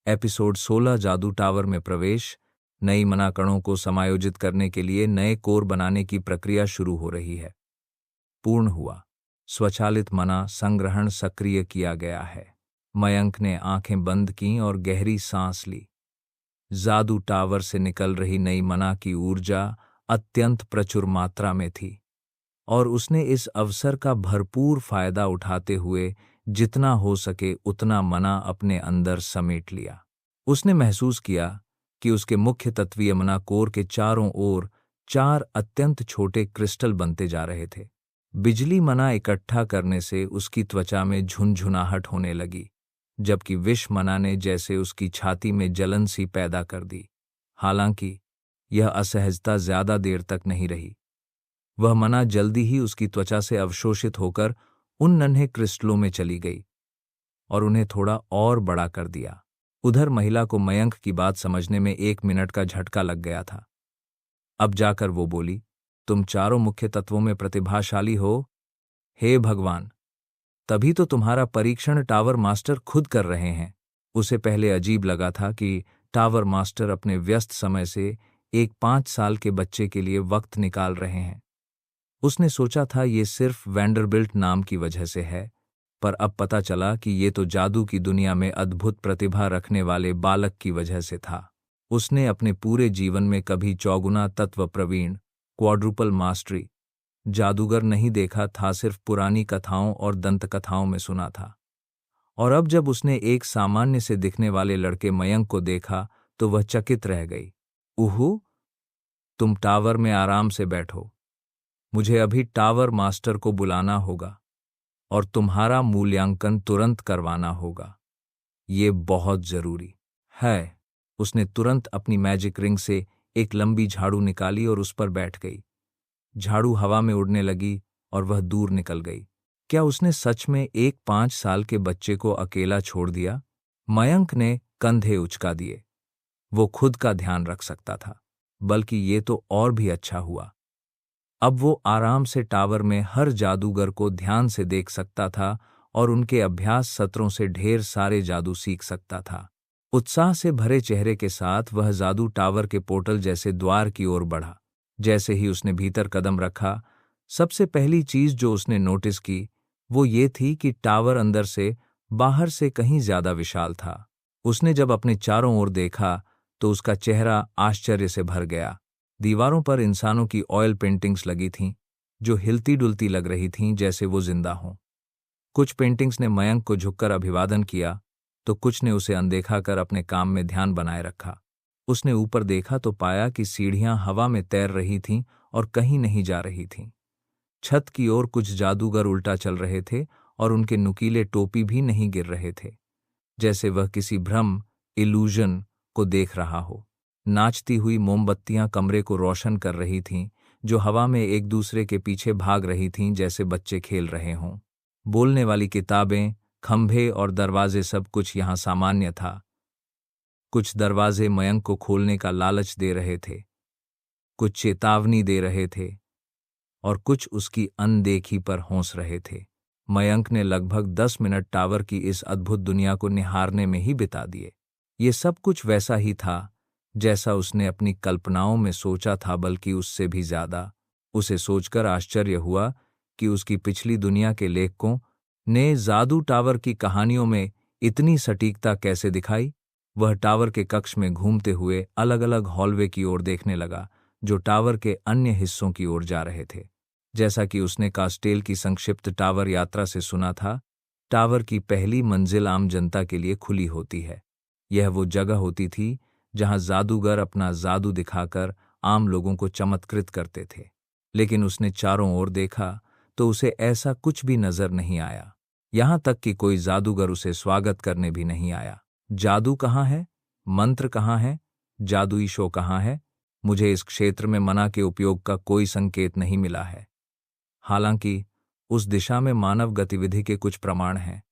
Episode 16 जादू tower में प्रवेश। नई मना कणों को समायोजित करने के लिए नए कोर बनाने की प्रक्रिया शुरू हो रही है। पूर्ण हुआ। स्वचालित मना संग्रहण सक्रिय किया गया है। मयंक ने आंखें बंद कीं और गहरी सांस ली। जादू टावर से निकल रही नई मना की ऊर्जा अत्यंत प्रचुर मात्रा में थी और उसने इस अवसर का भरपूर फायदा उठाते हुए जितना हो सके उतना मना अपने अंदर समेट लिया। उसने महसूस किया कि उसके मुख्य तत्वीय मना कोर के चारों ओर 4 अत्यंत छोटे क्रिस्टल बनते जा रहे थे। बिजली मना इकट्ठा करने से उसकी त्वचा में झुनझुनाहट होने लगी, जबकि विष मना ने जैसे उसकी छाती में जलन सी पैदा कर दी। हालांकि यह असहजता ज्यादा देर तक नहीं रही। वह मना जल्दी ही उसकी त्वचा से अवशोषित होकर उन नन्हे क्रिस्टलों में चली गई और उन्हें थोड़ा और बड़ा कर दिया। उधर महिला को मयंक की बात समझने में 1 मिनट का झटका लग गया था। अब जाकर वो बोली, तुम चारों मुख्य तत्वों में प्रतिभाशाली हो। हे भगवान, तभी तो तुम्हारा परीक्षण टावर मास्टर खुद कर रहे हैं। उसे पहले अजीब लगा था कि टावर मास्टर अपने व्यस्त समय से एक 5 साल के बच्चे के लिए वक्त निकाल रहे हैं। उसने सोचा था ये सिर्फ वैंडरबिल्ट नाम की वजह से है, पर अब पता चला कि ये तो जादू की दुनिया में अद्भुत प्रतिभा रखने वाले बालक की वजह से था। उसने अपने पूरे जीवन में कभी चौगुना तत्व प्रवीण, क्वाड्रुपल मास्टरी जादूगर नहीं देखा था, सिर्फ पुरानी कथाओं और दंतकथाओं में सुना था। और अब जब उसने एक सामान्य से दिखने वाले लड़के मयंक को देखा तो वह चकित रह गई। उहू, तुम टावर में आराम से बैठो। मुझे अभी टावर मास्टर को बुलाना होगा और तुम्हारा मूल्यांकन तुरंत करवाना होगा। ये बहुत जरूरी है। उसने तुरंत अपनी मैजिक रिंग से एक लंबी झाड़ू निकाली और उस पर बैठ गई। झाड़ू हवा में उड़ने लगी और वह दूर निकल गई। क्या उसने सच में एक 5 साल के बच्चे को अकेला छोड़ दिया? मयंक ने कंधे उचका दिए। वो खुद का ध्यान रख सकता था, बल्कि ये तो और भी अच्छा हुआ। अब वो आराम से टावर में हर जादूगर को ध्यान से देख सकता था और उनके अभ्यास सत्रों से ढेर सारे जादू सीख सकता था। उत्साह से भरे चेहरे के साथ वह जादू टावर के पोर्टल जैसे द्वार की ओर बढ़ा। जैसे ही उसने भीतर कदम रखा, सबसे पहली चीज जो उसने नोटिस की वो ये थी कि टावर अंदर से बाहर से कहीं ज्यादा विशाल था। उसने जब अपने चारों ओर देखा तो उसका चेहरा आश्चर्य से भर गया। दीवारों पर इंसानों की ऑयल पेंटिंग्स लगी थीं, जो हिलती डुलती लग रही थीं जैसे वो जिंदा हों। कुछ पेंटिंग्स ने मयंक को झुककर अभिवादन किया तो कुछ ने उसे अनदेखा कर अपने काम में ध्यान बनाए रखा। उसने ऊपर देखा तो पाया कि सीढ़ियां हवा में तैर रही थीं और कहीं नहीं जा रही थीं। छत की ओर कुछ जादूगर उल्टा चल रहे थे और उनके नुकीले टोपी भी नहीं गिर रहे थे, जैसे वह किसी भ्रम इल्यूजन को देख रहा हो। नाचती हुई मोमबत्तियां कमरे को रोशन कर रही थीं, जो हवा में एक दूसरे के पीछे भाग रही थीं जैसे बच्चे खेल रहे हों। बोलने वाली किताबें, खंभे और दरवाजे, सब कुछ यहां सामान्य था। कुछ दरवाजे मयंक को खोलने का लालच दे रहे थे, कुछ चेतावनी दे रहे थे और कुछ उसकी अनदेखी पर हौंस रहे थे। मयंक ने लगभग 10 मिनट टावर की इस अद्भुत दुनिया को निहारने में ही बिता दिए। ये सब कुछ वैसा ही था जैसा उसने अपनी कल्पनाओं में सोचा था, बल्कि उससे भी ज्यादा। उसे सोचकर आश्चर्य हुआ कि उसकी पिछली दुनिया के लेखकों ने जादू टावर की कहानियों में इतनी सटीकता कैसे दिखाई। वह टावर के कक्ष में घूमते हुए अलग अलग हॉलवे की ओर देखने लगा, जो टावर के अन्य हिस्सों की ओर जा रहे थे। जैसा कि उसने कास्टेल की संक्षिप्त टावर यात्रा से सुना था, टावर की पहली मंजिल आम जनता के लिए खुली होती है। यह वो जगह होती थी जहां जादूगर अपना जादू दिखाकर आम लोगों को चमत्कृत करते थे। लेकिन उसने चारों ओर देखा तो उसे ऐसा कुछ भी नजर नहीं आया। यहां तक कि कोई जादूगर उसे स्वागत करने भी नहीं आया। जादू कहाँ है? मंत्र कहाँ है? जादुई शो कहाँ है? मुझे इस क्षेत्र में मना के उपयोग का कोई संकेत नहीं मिला है। हालांकि उस दिशा में मानव गतिविधि के कुछ प्रमाण हैं।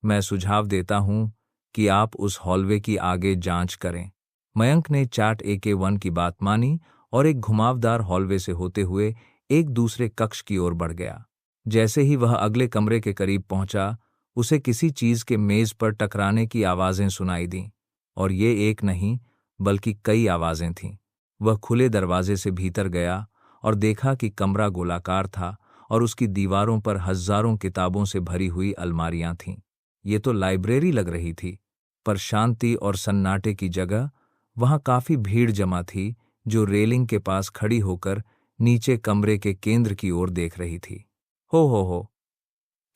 मैं सुझाव देता हूं कि आप उस हॉलवे की आगे जांच करें। मयंक ने चार्ट AK-1 की बात मानी और एक घुमावदार हॉलवे से होते हुए एक दूसरे कक्ष की ओर बढ़ गया। जैसे ही वह अगले कमरे के करीब पहुंचा, उसे किसी चीज के मेज पर टकराने की आवाजें सुनाई दीं। और ये एक नहीं बल्कि कई आवाजें थीं। वह खुले दरवाजे से भीतर गया और देखा कि कमरा गोलाकार था और उसकी दीवारों पर हजारों किताबों से भरी हुई अलमारियां थीं। ये तो लाइब्रेरी लग रही थी, पर शांति और सन्नाटे की जगह वहां काफी भीड़ जमा थी, जो रेलिंग के पास खड़ी होकर नीचे कमरे के केंद्र की ओर देख रही थी। हो,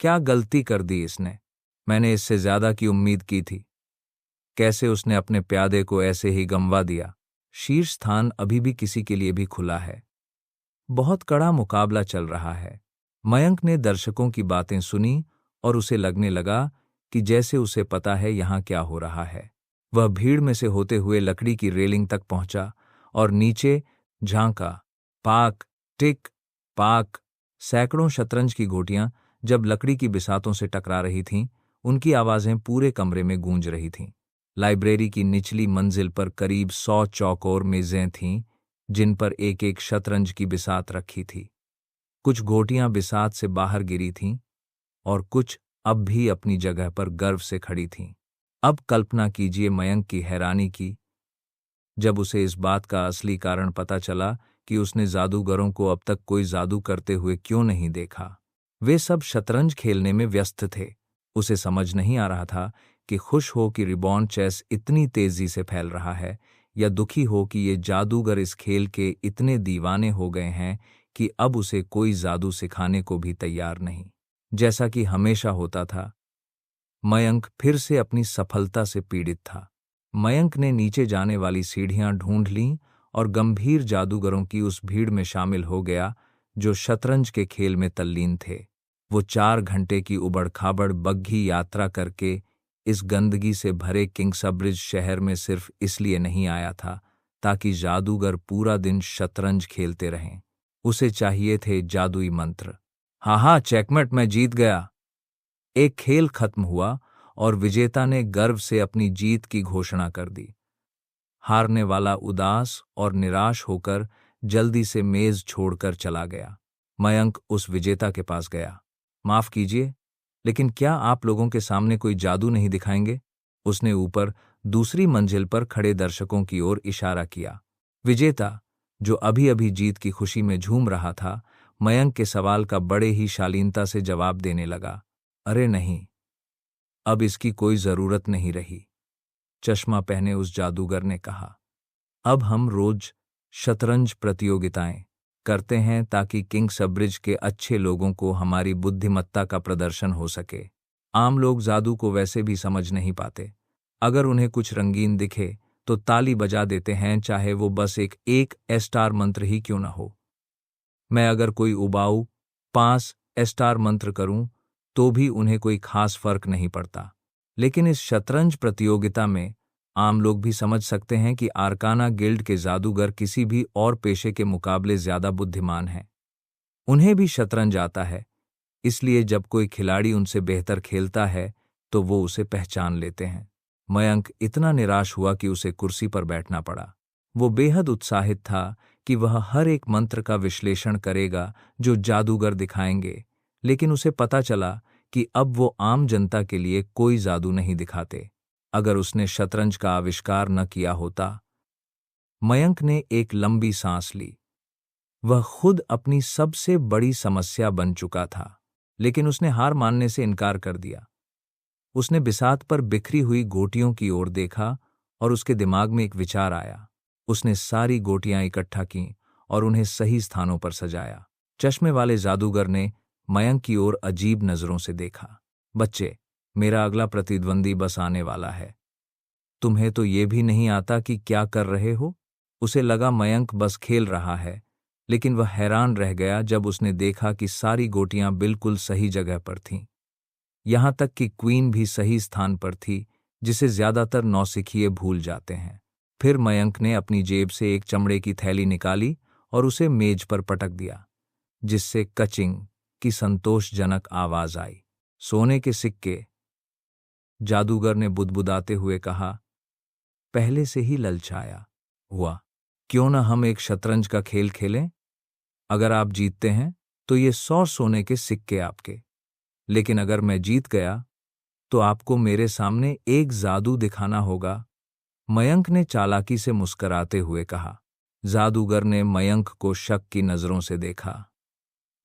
क्या गलती कर दी इसने। मैंने इससे ज्यादा की उम्मीद की थी। कैसे उसने अपने प्यादे को ऐसे ही गंवा दिया। शीर्ष स्थान अभी भी किसी के लिए भी खुला है। बहुत कड़ा मुकाबला चल रहा है। मयंक ने दर्शकों की बातें सुनी और उसे लगने लगा कि जैसे उसे पता है यहां क्या हो रहा है। वह भीड़ में से होते हुए लकड़ी की रेलिंग तक पहुंचा और नीचे झांका। पाक, टिक, पाक। सैकड़ों शतरंज की गोटियां जब लकड़ी की बिसातों से टकरा रही थीं, उनकी आवाजें पूरे कमरे में गूंज रही थीं। लाइब्रेरी की निचली मंजिल पर करीब 100 चौकोर मेजें थीं, जिन पर एक एक शतरंज की बिसात रखी थी। कुछ गोटियां बिसात से बाहर गिरी थीं और कुछ अब भी अपनी जगह पर गर्व से खड़ी थीं। अब कल्पना कीजिए मयंक की हैरानी की जब उसे इस बात का असली कारण पता चला कि उसने जादूगरों को अब तक कोई जादू करते हुए क्यों नहीं देखा। वे सब शतरंज खेलने में व्यस्त थे। उसे समझ नहीं आ रहा था कि खुश हो कि रिबॉर्न चेस इतनी तेजी से फैल रहा है, या दुखी हो कि ये जादूगर इस खेल के इतने दीवाने हो गए हैं कि अब उसे कोई जादू सिखाने को भी तैयार नहीं। जैसा कि हमेशा होता था, मयंक फिर से अपनी सफलता से पीड़ित था। मयंक ने नीचे जाने वाली सीढ़ियां ढूंढ लीं और गंभीर जादूगरों की उस भीड़ में शामिल हो गया जो शतरंज के खेल में तल्लीन थे। वो 4 घंटे की उबड़-खाबड़ बग्घी यात्रा करके इस गंदगी से भरे किंग्सब्रिज शहर में सिर्फ इसलिए नहीं आया था ताकि जादूगर पूरा दिन शतरंज खेलते रहें। उसे चाहिए थे जादुई मंत्र। हाँ, चेकमेट, मैं जीत गया। एक खेल खत्म हुआ और विजेता ने गर्व से अपनी जीत की घोषणा कर दी। हारने वाला उदास और निराश होकर जल्दी से मेज छोड़कर चला गया। मयंक उस विजेता के पास गया। माफ कीजिए, लेकिन क्या आप लोगों के सामने कोई जादू नहीं दिखाएंगे? उसने ऊपर दूसरी मंजिल पर खड़े दर्शकों की ओर इशारा किया। विजेता, जो अभी अभी जीत की खुशी में झूम रहा था, मयंक के सवाल का बड़े ही शालीनता से जवाब देने लगा। अरे नहीं, अब इसकी कोई जरूरत नहीं रही, चश्मा पहने उस जादूगर ने कहा। अब हम रोज शतरंज प्रतियोगिताएं करते हैं ताकि किंग्सब्रिज के अच्छे लोगों को हमारी बुद्धिमत्ता का प्रदर्शन हो सके। आम लोग जादू को वैसे भी समझ नहीं पाते। अगर उन्हें कुछ रंगीन दिखे तो ताली बजा देते हैं, चाहे वो बस एक स्टार मंत्र ही क्यों न हो। मैं अगर कोई उबाऊ 5 स्टार मंत्र करूं तो भी उन्हें कोई खास फर्क नहीं पड़ता। लेकिन इस शतरंज प्रतियोगिता में आम लोग भी समझ सकते हैं कि आर्काना गिल्ड के जादूगर किसी भी और पेशे के मुकाबले ज्यादा बुद्धिमान हैं। उन्हें भी शतरंज आता है, इसलिए जब कोई खिलाड़ी उनसे बेहतर खेलता है तो वो उसे पहचान लेते हैं। मयंक इतना निराश हुआ कि उसे कुर्सी पर बैठना पड़ा। वो बेहद उत्साहित था कि वह हर एक मंत्र का विश्लेषण करेगा जो जादूगर दिखाएंगे, लेकिन उसे पता चला कि अब वो आम जनता के लिए कोई जादू नहीं दिखाते। अगर उसने शतरंज का आविष्कार न किया होता। मयंक ने एक लंबी सांस ली। वह खुद अपनी सबसे बड़ी समस्या बन चुका था, लेकिन उसने हार मानने से इनकार कर दिया। उसने बिसात पर बिखरी हुई गोटियों की ओर देखा और उसके दिमाग में एक विचार आया। उसने सारी गोटियां इकट्ठा कीं और उन्हें सही स्थानों पर सजाया। चश्मे वाले जादूगर ने मयंक की ओर अजीब नजरों से देखा। बच्चे, मेरा अगला प्रतिद्वंदी बस आने वाला है। तुम्हें तो ये भी नहीं आता कि क्या कर रहे हो? उसे लगा मयंक बस खेल रहा है, लेकिन वह हैरान रह गया जब उसने देखा कि सारी गोटियां बिल्कुल सही जगह पर थीं। यहां तक कि क्वीन भी सही स्थान पर थी, जिसे ज्यादातर नौसिखिए भूल जाते हैं। फिर मयंक ने अपनी जेब से एक चमड़े की थैली निकाली और उसे मेज पर पटक दिया, जिससे कचिंग की संतोषजनक आवाज आई। सोने के सिक्के, जादूगर ने बुदबुदाते हुए कहा, पहले से ही ललचाया हुआ। क्यों न हम एक शतरंज का खेल खेलें? अगर आप जीतते हैं तो ये 100 सोने के सिक्के आपके, लेकिन अगर मैं जीत गया तो आपको मेरे सामने एक जादू दिखाना होगा मयंक ने चालाकी से मुस्कुराते हुए कहा। जादूगर ने मयंक को शक की नजरों से देखा।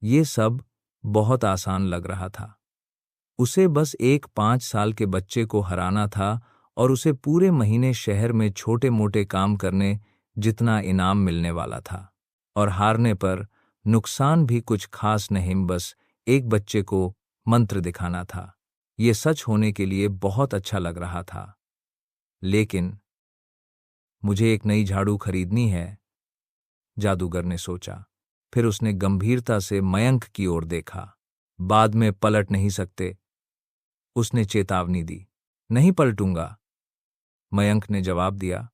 ये सब बहुत आसान लग रहा था। उसे बस एक 5 साल के बच्चे को हराना था और उसे पूरे महीने शहर में छोटे मोटे काम करने जितना इनाम मिलने वाला था। और हारने पर नुकसान भी कुछ खास नहीं, बस एक बच्चे को मंत्र दिखाना था। ये सच होने के लिए बहुत अच्छा लग रहा था। लेकिन मुझे एक नई झाड़ू खरीदनी है, जादूगर ने सोचा। फिर उसने गंभीरता से मयंक की ओर देखा। बाद में पलट नहीं सकते, उसने चेतावनी दी। नहीं पलटूंगा, मयंक ने जवाब दिया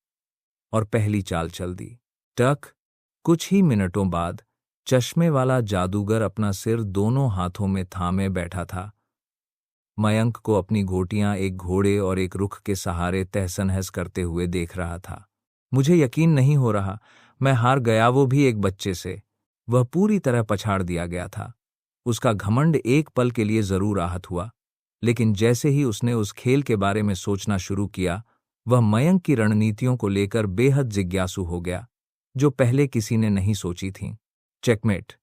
और पहली चाल चल दी। टक। कुछ ही मिनटों बाद चश्मे वाला जादूगर अपना सिर दोनों हाथों में थामे बैठा था। मयंक को अपनी घोटियां एक घोड़े और एक रुख के सहारे तहस-नहस करते हुए देख रहा था। मुझे यकीन नहीं हो रहा, मैं हार गया, वो भी एक बच्चे से। वह पूरी तरह पछाड़ दिया गया था। उसका घमंड एक पल के लिए जरूर आहत हुआ, लेकिन जैसे ही उसने उस खेल के बारे में सोचना शुरू किया, वह मयंक की रणनीतियों को लेकर बेहद जिज्ञासु हो गया, जो पहले किसी ने नहीं सोची थीं। चेकमेट,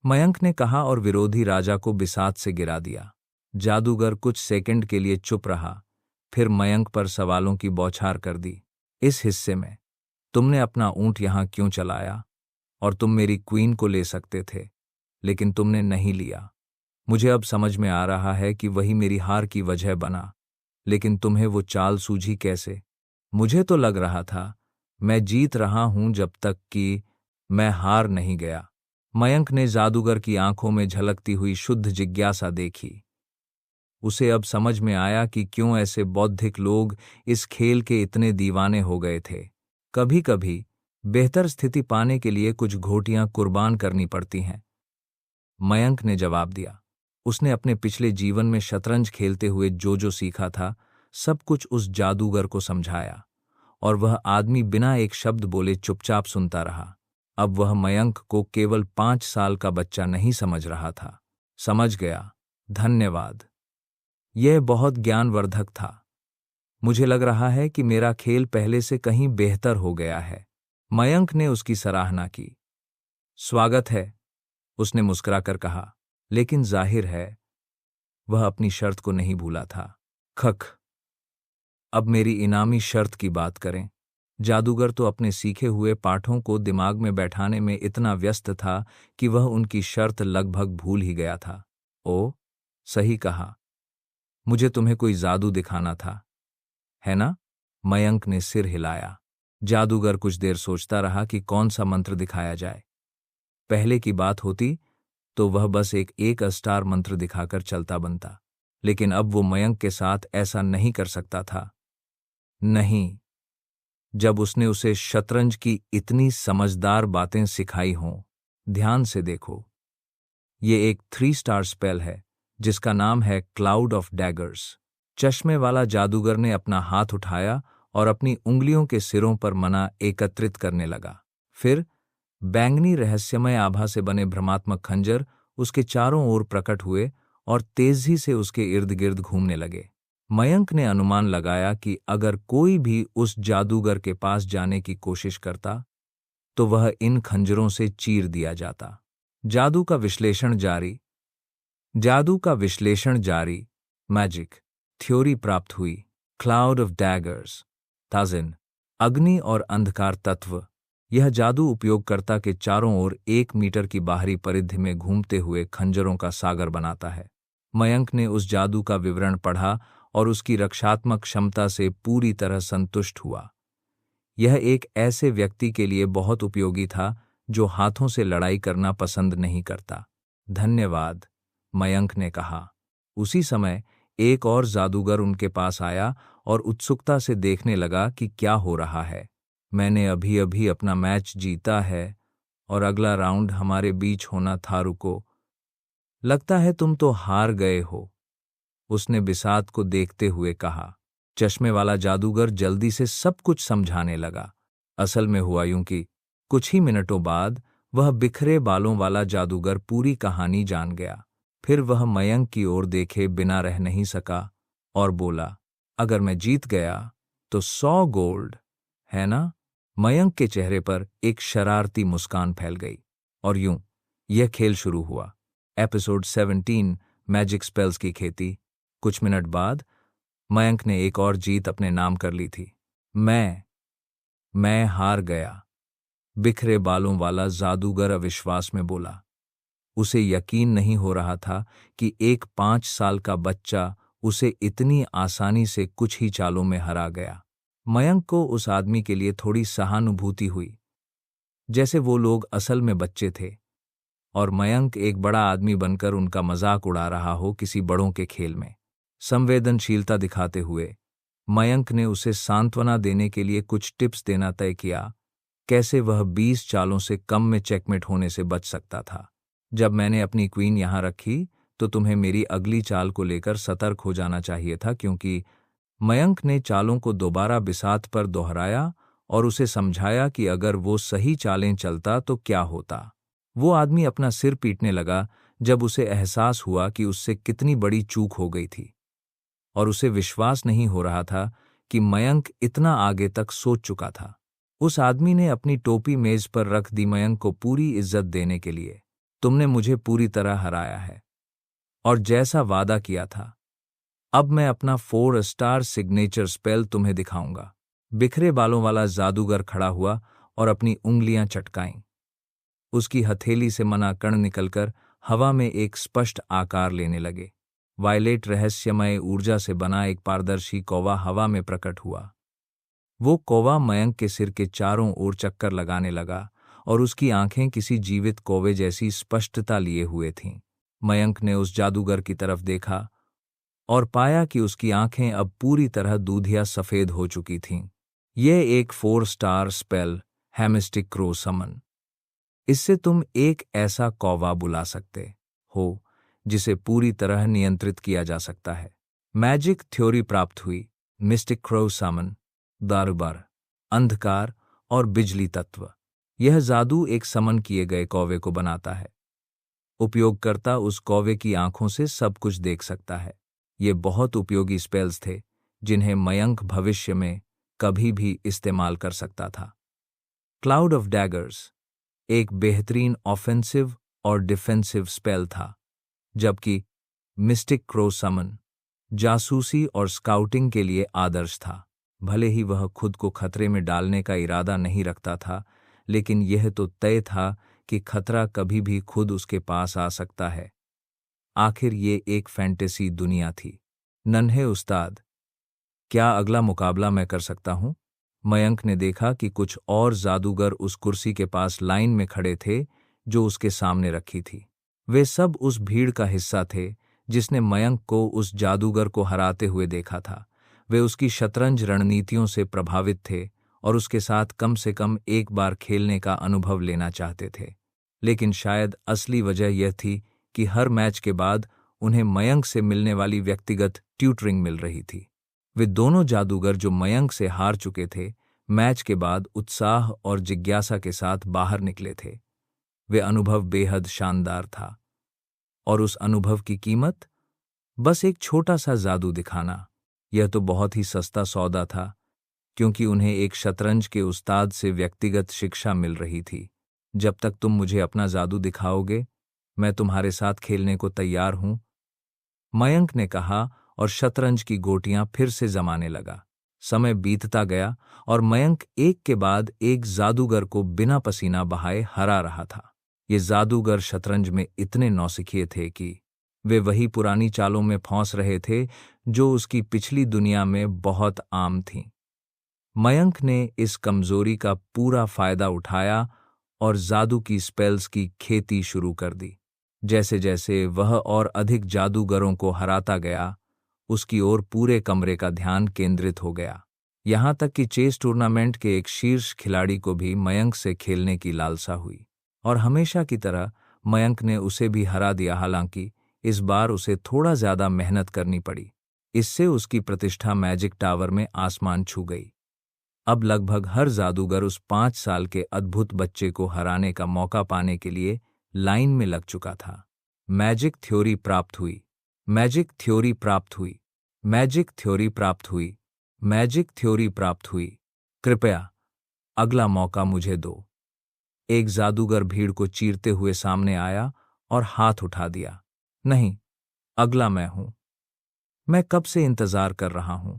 मयंक ने कहा और विरोधी राजा को बिसात से गिरा दिया। जादूगर कुछ सेकंड के लिए चुप रहा, फिर मयंक पर सवालों की बौछार कर दी। इस हिस्से में तुमने अपना ऊंट यहां क्यों चलाया? और तुम मेरी क्वीन को ले सकते थे, लेकिन तुमने नहीं लिया। मुझे अब समझ में आ रहा है कि वही मेरी हार की वजह बना, लेकिन तुम्हें वो चाल सूझी कैसे? मुझे तो लग रहा था मैं जीत रहा हूं जब तक कि मैं हार नहीं गया। मयंक ने जादूगर की आंखों में झलकती हुई शुद्ध जिज्ञासा देखी। उसे अब समझ में आया कि क्यों ऐसे बौद्धिक लोग इस खेल के इतने दीवाने हो गए थे। कभी कभी बेहतर स्थिति पाने के लिए कुछ घोटियां कुर्बान करनी पड़ती हैं। मयंक ने जवाब दिया। उसने अपने पिछले जीवन में शतरंज खेलते हुए जो सीखा था, सब कुछ उस जादूगर को समझाया, और वह आदमी बिना एक शब्द बोले चुपचाप सुनता रहा। अब वह मयंक को केवल 5 साल का बच्चा नहीं समझ रहा था। समझ गया, धन्यवाद। यह बहुत ज्ञानवर्धक था। मुझे लग रहा है कि मेरा खेल पहले से कहीं बेहतर हो गया है। मयंक ने उसकी सराहना की। स्वागत है, उसने मुस्कुराकर कहा, लेकिन जाहिर है वह अपनी शर्त को नहीं भूला था। खक। अब मेरी इनामी शर्त की बात करें। जादूगर तो अपने सीखे हुए पाठों को दिमाग में बैठाने में इतना व्यस्त था कि वह उनकी शर्त लगभग भूल ही गया था। ओ, सही कहा, मुझे तुम्हें कोई जादू दिखाना था, है ना? मयंक ने सिर हिलाया। जादूगर कुछ देर सोचता रहा कि कौन सा मंत्र दिखाया जाए। पहले की बात होती तो वह बस एक स्टार मंत्र दिखाकर चलता बनता, लेकिन अब वो मयंक के साथ ऐसा नहीं कर सकता था। नहीं, जब उसने उसे शतरंज की इतनी समझदार बातें सिखाई हों। ध्यान से देखो, ये एक 3 स्टार स्पेल है जिसका नाम है क्लाउड ऑफ डैगर्स। चश्मे वाला जादूगर ने अपना हाथ उठाया और अपनी उंगलियों के सिरों पर मना एकत्रित करने लगा। फिर बैंगनी रहस्यमय आभा से बने भ्रमात्मक खंजर उसके चारों ओर प्रकट हुए और तेजी से उसके इर्द गिर्द घूमने लगे। मयंक ने अनुमान लगाया कि अगर कोई भी उस जादूगर के पास जाने की कोशिश करता तो वह इन खंजरों से चीर दिया जाता। जादू का विश्लेषण जारी। मैजिक थ्योरी प्राप्त हुई। क्लाउड ऑफ डैगर्स, ताजिन, अग्नि और अंधकार तत्व। यह जादू उपयोगकर्ता के चारों ओर 1 मीटर की बाहरी परिधि में घूमते हुए खंजरों का सागर बनाता है। मयंक ने उस जादू का विवरण पढ़ा और उसकी रक्षात्मक क्षमता से पूरी तरह संतुष्ट हुआ। यह एक ऐसे व्यक्ति के लिए बहुत उपयोगी था जो हाथों से लड़ाई करना पसंद नहीं करता। धन्यवाद, मयंक ने कहा। उसी समय एक और जादूगर उनके पास आया और उत्सुकता से देखने लगा कि क्या हो रहा है। मैंने अभी अभी अपना मैच जीता है और अगला राउंड हमारे बीच होना था। रुको, लगता है तुम तो हार गए हो, उसने बिसात को देखते हुए कहा। चश्मे वाला जादूगर जल्दी से सब कुछ समझाने लगा। असल में हुआ यूं कि कुछ ही मिनटों बाद वह बिखरे बालों वाला जादूगर पूरी कहानी जान गया। फिर वह मयंक की ओर देखे बिना रह नहीं सका और बोला, अगर मैं जीत गया तो 100 गोल्ड, है ना? मयंक के चेहरे पर एक शरारती मुस्कान फैल गई। और यूं यह खेल शुरू हुआ। एपिसोड 17, मैजिक स्पेल्स की खेती। कुछ मिनट बाद मयंक ने एक और जीत अपने नाम कर ली थी। मैं हार गया, बिखरे बालों वाला जादूगर अविश्वास में बोला। उसे यकीन नहीं हो रहा था कि एक 5 साल का बच्चा उसे इतनी आसानी से कुछ ही चालों में हरा गया। मयंक को उस आदमी के लिए थोड़ी सहानुभूति हुई, जैसे वो लोग असल में बच्चे थे और मयंक एक बड़ा आदमी बनकर उनका मजाक उड़ा रहा हो किसी बड़ों के खेल में। संवेदनशीलता दिखाते हुए मयंक ने उसे सांत्वना देने के लिए कुछ टिप्स देना तय किया, कैसे वह 20 चालों से कम में चेकमेट होने से बच सकता था। जब मैंने अपनी क्वीन यहां रखी तो तुम्हें मेरी अगली चाल को लेकर सतर्क हो जाना चाहिए था, क्योंकि मयंक ने चालों को दोबारा बिसात पर दोहराया और उसे समझाया कि अगर वो सही चालें चलता तो क्या होता। वो आदमी अपना सिर पीटने लगा जब उसे एहसास हुआ कि उससे कितनी बड़ी चूक हो गई थी, और उसे विश्वास नहीं हो रहा था कि मयंक इतना आगे तक सोच चुका था। उस आदमी ने अपनी टोपी मेज पर रख दी। मयंक को पूरी इज्जत देने के लिए, तुमने मुझे पूरी तरह हराया है, और जैसा वादा किया था, अब मैं अपना 4 स्टार सिग्नेचर स्पेल तुम्हें दिखाऊंगा। बिखरे बालों वाला जादूगर खड़ा हुआ और अपनी उंगलियां चटकाईं। उसकी हथेली से मना कण निकलकर हवा में एक स्पष्ट आकार लेने लगे। वायलेट रहस्यमय ऊर्जा से बना एक पारदर्शी कौवा हवा में प्रकट हुआ। वो कौवा मयंक के सिर के चारों ओर चक्कर लगाने लगा और उसकी आंखें किसी जीवित कौवे जैसी स्पष्टता लिए हुए थीं। मयंक ने उस जादूगर की तरफ देखा और पाया कि उसकी आंखें अब पूरी तरह दूधिया सफेद हो चुकी थीं। यह एक 4 स्टार स्पेल है, मिस्टिक क्रो समन। इससे तुम एक ऐसा कौवा बुला सकते हो जिसे पूरी तरह नियंत्रित किया जा सकता है। मैजिक थ्योरी प्राप्त हुई। मिस्टिक क्रो समन, दारुबार, अंधकार और बिजली तत्व। यह जादू एक समन किए गए कौवे को बनाता है। उपयोगकर्ता उस कौवे की आंखों से सब कुछ देख सकता है। ये बहुत उपयोगी स्पेल्स थे जिन्हें मयंक भविष्य में कभी भी इस्तेमाल कर सकता था। क्लाउड ऑफ डैगर्स एक बेहतरीन ऑफेंसिव और डिफेंसिव स्पेल था, जबकि मिस्टिक क्रो समन जासूसी और स्काउटिंग के लिए आदर्श था। भले ही वह खुद को खतरे में डालने का इरादा नहीं रखता था, लेकिन यह तो तय था कि खतरा कभी भी खुद उसके पास आ सकता है। आखिर ये एक फैंटेसी दुनिया थी। नन्हे उस्ताद, क्या अगला मुकाबला मैं कर सकता हूं? मयंक ने देखा कि कुछ और जादूगर उस कुर्सी के पास लाइन में खड़े थे जो उसके सामने रखी थी। वे सब उस भीड़ का हिस्सा थे जिसने मयंक को उस जादूगर को हराते हुए देखा था। वे उसकी शतरंज रणनीतियों से प्रभावित थे और उसके साथ कम से कम एक बार खेलने का अनुभव लेना चाहते थे। लेकिन शायद असली वजह यह थी कि हर मैच के बाद उन्हें मयंक से मिलने वाली व्यक्तिगत ट्यूटरिंग मिल रही थी। वे दोनों जादूगर जो मयंक से हार चुके थे, मैच के बाद उत्साह और जिज्ञासा के साथ बाहर निकले थे। वे अनुभव बेहद शानदार था, और उस अनुभव की कीमत बस एक छोटा सा जादू दिखाना। यह तो बहुत ही सस्ता सौदा था, क्योंकि उन्हें एक शतरंज के उस्ताद से व्यक्तिगत शिक्षा मिल रही थी। जब तक तुम मुझे अपना जादू दिखाओगे, मैं तुम्हारे साथ खेलने को तैयार हूं, मयंक ने कहा, और शतरंज की गोटियां फिर से जमाने लगा। समय बीतता गया और मयंक एक के बाद एक जादूगर को बिना पसीना बहाए हरा रहा था। ये जादूगर शतरंज में इतने नौसिखिए थे कि वे वही पुरानी चालों में फंस रहे थे जो उसकी पिछली दुनिया में बहुत आम थीं। मयंक ने इस कमजोरी का पूरा फायदा उठाया और जादू की स्पेल्स की खेती शुरू कर दी। जैसे जैसे वह और अधिक जादूगरों को हराता गया, उसकी ओर पूरे कमरे का ध्यान केंद्रित हो गया। यहां तक कि चेस टूर्नामेंट के एक शीर्ष खिलाड़ी को भी मयंक से खेलने की लालसा हुई, और हमेशा की तरह मयंक ने उसे भी हरा दिया। हालांकि इस बार उसे थोड़ा ज्यादा मेहनत करनी पड़ी। इससे उसकी प्रतिष्ठा मैजिक टावर में आसमान छू गई। अब लगभग हर जादूगर उस 5 साल के अद्भुत बच्चे को हराने का मौका पाने के लिए लाइन में लग चुका था। मैजिक थ्योरी प्राप्त हुई। मैजिक थ्योरी प्राप्त हुई। मैजिक थ्योरी प्राप्त हुई। मैजिक थ्योरी प्राप्त हुई। कृपया अगला मौका मुझे दो। एक जादूगर भीड़ को चीरते हुए सामने आया और हाथ उठा दिया। नहीं, अगला मैं हूं। मैं कब से इंतजार कर रहा हूं।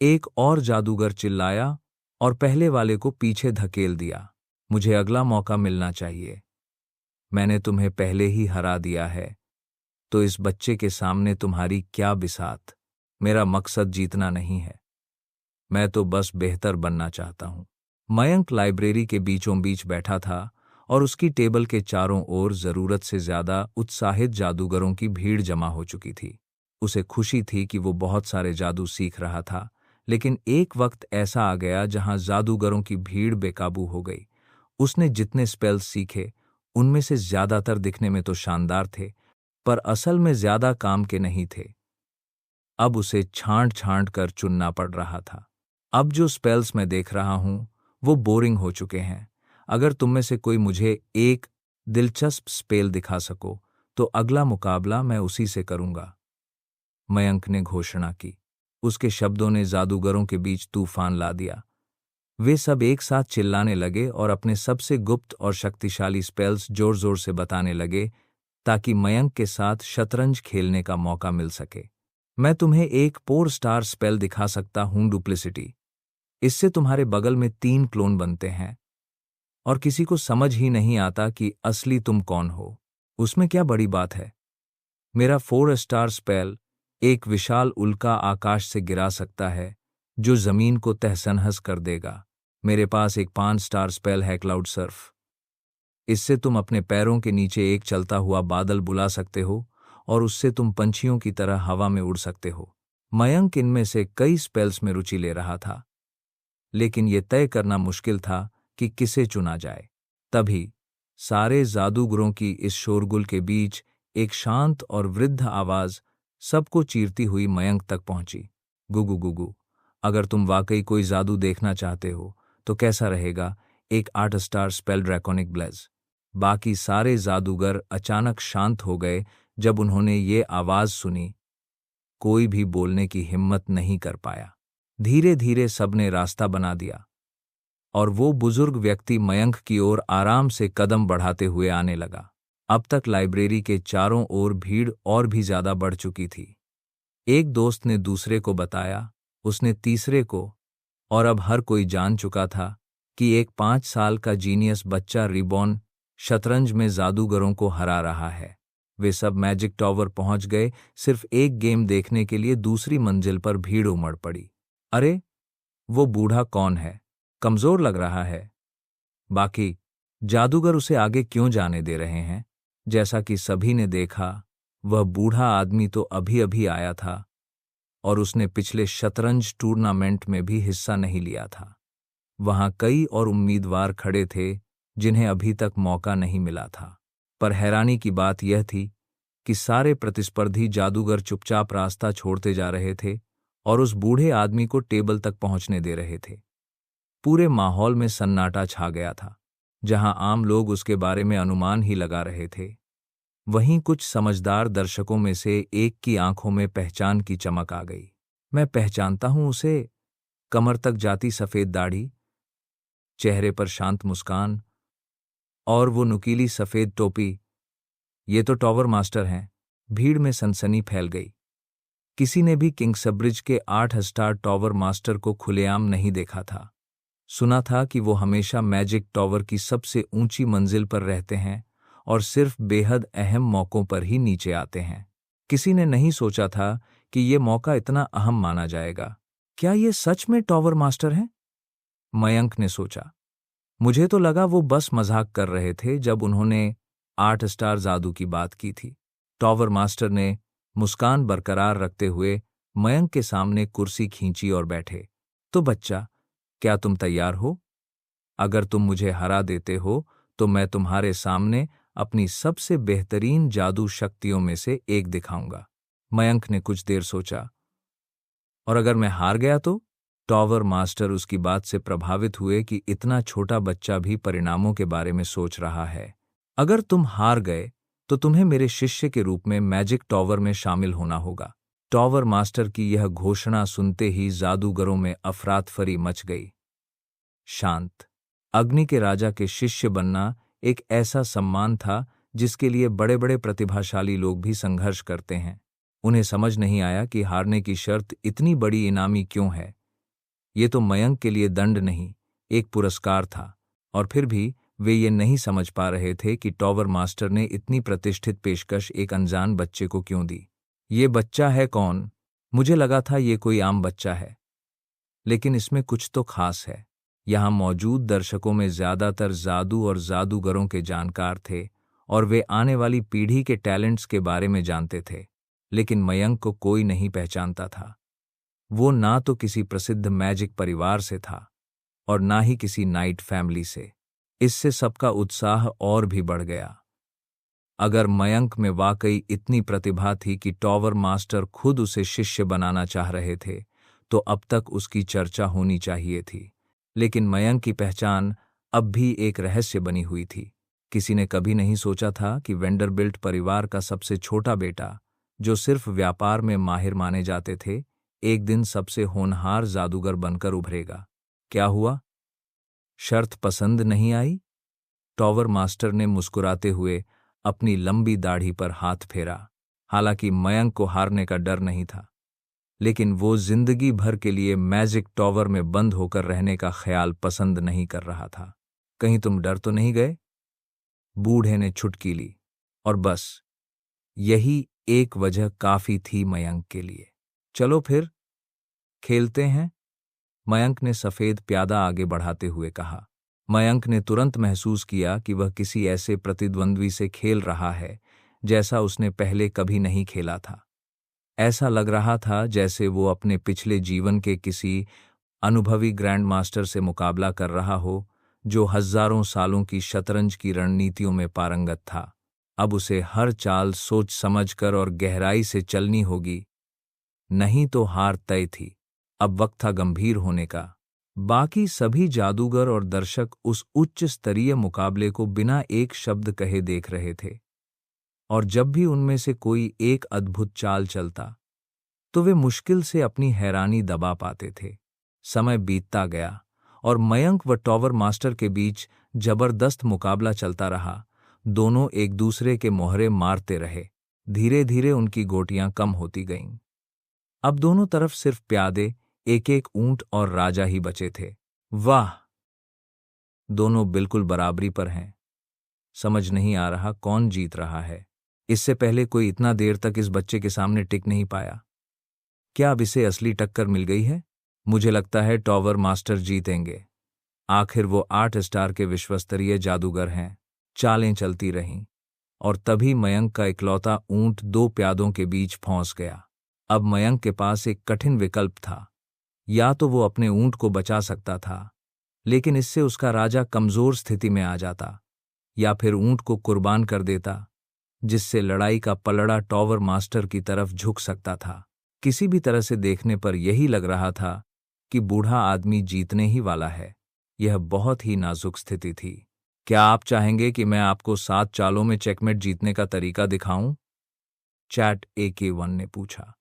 एक और जादूगर चिल्लाया और पहले वाले को पीछे धकेल दिया। मुझे अगला मौका मिलना चाहिए। मैंने तुम्हें पहले ही हरा दिया है, तो इस बच्चे के सामने तुम्हारी क्या बिसात। मेरा मकसद जीतना नहीं है, मैं तो बस बेहतर बनना चाहता हूं। मयंक लाइब्रेरी के बीचों बीच बैठा था और उसकी टेबल के चारों ओर जरूरत से ज्यादा उत्साहित जादूगरों की भीड़ जमा हो चुकी थी। उसे खुशी थी कि वो बहुत सारे जादू सीख रहा था, लेकिन एक वक्त ऐसा आ गया जहां जादूगरों की भीड़ बेकाबू हो गई। उसने जितने स्पेल्स सीखे उनमें से ज्यादातर दिखने में तो शानदार थे, पर असल में ज्यादा काम के नहीं थे। अब उसे छांट छांट कर चुनना पड़ रहा था। अब जो स्पेल्स मैं देख रहा हूं वो बोरिंग हो चुके हैं। अगर तुम में से कोई मुझे एक दिलचस्प स्पेल दिखा सको तो अगला मुकाबला मैं उसी से करूंगा, मयंक ने घोषणा की। उसके शब्दों ने जादूगरों के बीच तूफान ला दिया। वे सब एक साथ चिल्लाने लगे और अपने सबसे गुप्त और शक्तिशाली स्पेल्स जोर जोर से बताने लगे ताकि मयंक के साथ शतरंज खेलने का मौका मिल सके। मैं तुम्हें एक 4 स्टार स्पेल दिखा सकता हूं, डुप्लिसिटी। इससे तुम्हारे बगल में 3 क्लोन बनते हैं और किसी को समझ ही नहीं आता कि असली तुम कौन हो। उसमें क्या बड़ी बात है। मेरा 4 स्टार स्पेल एक विशाल उल्का आकाश से गिरा सकता है जो जमीन को तहस-नहस कर देगा। मेरे पास एक 5 स्टार स्पेल है, क्लाउड सर्फ। इससे तुम अपने पैरों के नीचे एक चलता हुआ बादल बुला सकते हो और उससे तुम पंछियों की तरह हवा में उड़ सकते हो। मयंक इनमें से कई स्पेल्स में रुचि ले रहा था, लेकिन यह तय करना मुश्किल था कि किसे चुना जाए। तभी सारे जादूगरों की इस शोरगुल के बीच एक शांत और वृद्ध आवाज सबको चीरती हुई मयंक तक पहुंची। गुगु गुगु, अगर तुम वाकई कोई जादू देखना चाहते हो तो कैसा रहेगा एक 8 स्टार स्पेल, ड्रैकोनिक ब्लेज। बाकी सारे जादूगर अचानक शांत हो गए जब उन्होंने ये आवाज सुनी। कोई भी बोलने की हिम्मत नहीं कर पाया। धीरे धीरे सबने रास्ता बना दिया और वो बुजुर्ग व्यक्ति मयंक की ओर आराम से कदम बढ़ाते हुए आने लगा। अब तक लाइब्रेरी के चारों ओर भीड़ और भी ज्यादा बढ़ चुकी थी। एक दोस्त ने दूसरे को बताया, उसने तीसरे को, और अब हर कोई जान चुका था कि एक 5 साल का जीनियस बच्चा रिबॉन शतरंज में जादूगरों को हरा रहा है। वे सब मैजिक टावर पहुंच गए। सिर्फ एक गेम देखने के लिए दूसरी मंजिल पर भीड़ उमड़ पड़ी। अरे, वो बूढ़ा कौन है? कमजोर लग रहा है। बाकी जादूगर उसे आगे क्यों जाने दे रहे हैं? जैसा कि सभी ने देखा, वह बूढ़ा आदमी तो अभी अभी आया था और उसने पिछले शतरंज टूर्नामेंट में भी हिस्सा नहीं लिया था। वहां कई और उम्मीदवार खड़े थे जिन्हें अभी तक मौका नहीं मिला था। पर हैरानी की बात यह थी कि सारे प्रतिस्पर्धी जादूगर चुपचाप रास्ता छोड़ते जा रहे थे और उस बूढ़े आदमी को टेबल तक पहुंचने दे रहे थे। पूरे माहौल में सन्नाटा छा गया था। जहां आम लोग उसके बारे में अनुमान ही लगा रहे थे, वहीं कुछ समझदार दर्शकों में से एक की आंखों में पहचान की चमक आ गई। मैं पहचानता हूं उसे। कमर तक जाती सफेद दाढ़ी, चेहरे पर शांत मुस्कान और वो नुकीली सफेद टोपी। ये तो टावर मास्टर हैं। भीड़ में सनसनी फैल गई। किसी ने भी किंग्सब्रिज के 8 स्टार टावर मास्टर को खुलेआम नहीं देखा था। सुना था कि वो हमेशा मैजिक टावर की सबसे ऊंची मंजिल पर रहते हैं और सिर्फ बेहद अहम मौकों पर ही नीचे आते हैं। किसी ने नहीं सोचा था कि ये मौका इतना अहम माना जाएगा। क्या ये सच में टावर मास्टर हैं? मयंक ने सोचा। मुझे तो लगा वो बस मजाक कर रहे थे जब उन्होंने 8 स्टार जादू की बात की थी। टावर मास्टर ने मुस्कान बरकरार रखते हुए मयंक के सामने कुर्सी खींची और बैठे। तो बच्चा, क्या तुम तैयार हो? अगर तुम मुझे हरा देते हो तो मैं तुम्हारे सामने अपनी सबसे बेहतरीन जादू शक्तियों में से एक दिखाऊंगा। मयंक ने कुछ देर सोचा। और अगर मैं हार गया तो? टावर मास्टर उसकी बात से प्रभावित हुए कि इतना छोटा बच्चा भी परिणामों के बारे में सोच रहा है। अगर तुम हार गए तो तुम्हें मेरे शिष्य के रूप में मैजिक टावर में शामिल होना होगा। टॉवर मास्टर की यह घोषणा सुनते ही जादूगरों में अफरातफरी मच गई। शांत अग्नि के राजा के शिष्य बनना एक ऐसा सम्मान था जिसके लिए बड़े बड़े प्रतिभाशाली लोग भी संघर्ष करते हैं। उन्हें समझ नहीं आया कि हारने की शर्त इतनी बड़ी इनामी क्यों है। ये तो मयंक के लिए दंड नहीं, एक पुरस्कार था, और फिर भी वे ये नहीं समझ पा रहे थे कि टॉवर मास्टर ने इतनी प्रतिष्ठित पेशकश एक अनजान बच्चे को क्यों दी। ये बच्चा है कौन? मुझे लगा था ये कोई आम बच्चा है, लेकिन इसमें कुछ तो खास है। यहाँ मौजूद दर्शकों में ज्यादातर जादू और जादूगरों के जानकार थे और वे आने वाली पीढ़ी के टैलेंट्स के बारे में जानते थे, लेकिन मयंक को कोई नहीं पहचानता था। वो ना तो किसी प्रसिद्ध मैजिक परिवार से था और ना ही किसी नाइट फैमिली से। इससे सबका उत्साह और भी बढ़ गया। अगर मयंक में वाकई इतनी प्रतिभा थी कि टॉवर मास्टर खुद उसे शिष्य बनाना चाह रहे थे, तो अब तक उसकी चर्चा होनी चाहिए थी। लेकिन मयंक की पहचान अब भी एक रहस्य बनी हुई थी। किसी ने कभी नहीं सोचा था कि वेंडरबिल्ट परिवार का सबसे छोटा बेटा, जो सिर्फ व्यापार में माहिर माने जाते थे, एक दिन सबसे होनहार जादूगर बनकर उभरेगा। क्या हुआ? शर्त पसंद नहीं आई? टॉवर मास्टर ने मुस्कुराते हुए अपनी लंबी दाढ़ी पर हाथ फेरा। हालांकि मयंक को हारने का डर नहीं था, लेकिन वो जिंदगी भर के लिए मैजिक टॉवर में बंद होकर रहने का ख्याल पसंद नहीं कर रहा था। कहीं तुम डर तो नहीं गए? बूढ़े ने छुटकी ली, और बस यही एक वजह काफी थी मयंक के लिए। चलो फिर खेलते हैं, मयंक ने सफेद प्यादा आगे बढ़ाते हुए कहा। मयंक ने तुरंत महसूस किया कि वह किसी ऐसे प्रतिद्वंद्वी से खेल रहा है जैसा उसने पहले कभी नहीं खेला था। ऐसा लग रहा था जैसे वो अपने पिछले जीवन के किसी अनुभवी ग्रैंड मास्टर से मुकाबला कर रहा हो, जो हजारों सालों की शतरंज की रणनीतियों में पारंगत था। अब उसे हर चाल सोच समझकर और गहराई से चलनी होगी, नहीं तो हार तय थी। अब वक्त था गंभीर होने का। बाकी सभी जादूगर और दर्शक उस उच्च स्तरीय मुकाबले को बिना एक शब्द कहे देख रहे थे, और जब भी उनमें से कोई एक अद्भुत चाल चलता तो वे मुश्किल से अपनी हैरानी दबा पाते थे। समय बीतता गया और मयंक व टॉवर मास्टर के बीच जबरदस्त मुकाबला चलता रहा। दोनों एक दूसरे के मोहरे मारते रहे। धीरे धीरे उनकी गोटियां कम होती गईं। अब दोनों तरफ सिर्फ प्यादे, एक एक ऊंट और राजा ही बचे थे। वाह, दोनों बिल्कुल बराबरी पर हैं। समझ नहीं आ रहा कौन जीत रहा है। इससे पहले कोई इतना देर तक इस बच्चे के सामने टिक नहीं पाया। क्या अब इसे असली टक्कर मिल गई है? मुझे लगता है टॉवर मास्टर जीतेंगे। आखिर वो 8 स्टार के विश्वस्तरीय जादूगर हैं। चालें चलती रहीं, और तभी मयंक का इकलौता ऊंट 2 प्यादों के बीच फंस गया। अब मयंक के पास एक कठिन विकल्प था। या तो वो अपने ऊंट को बचा सकता था, लेकिन इससे उसका राजा कमजोर स्थिति में आ जाता, या फिर ऊंट को कुर्बान कर देता, जिससे लड़ाई का पलड़ा टॉवर मास्टर की तरफ झुक सकता था। किसी भी तरह से देखने पर यही लग रहा था कि बूढ़ा आदमी जीतने ही वाला है। यह बहुत ही नाजुक स्थिति थी। क्या आप चाहेंगे कि मैं आपको 7 चालों में चेकमेट जीतने का तरीका दिखाऊं? चैट AK1 ने पूछा।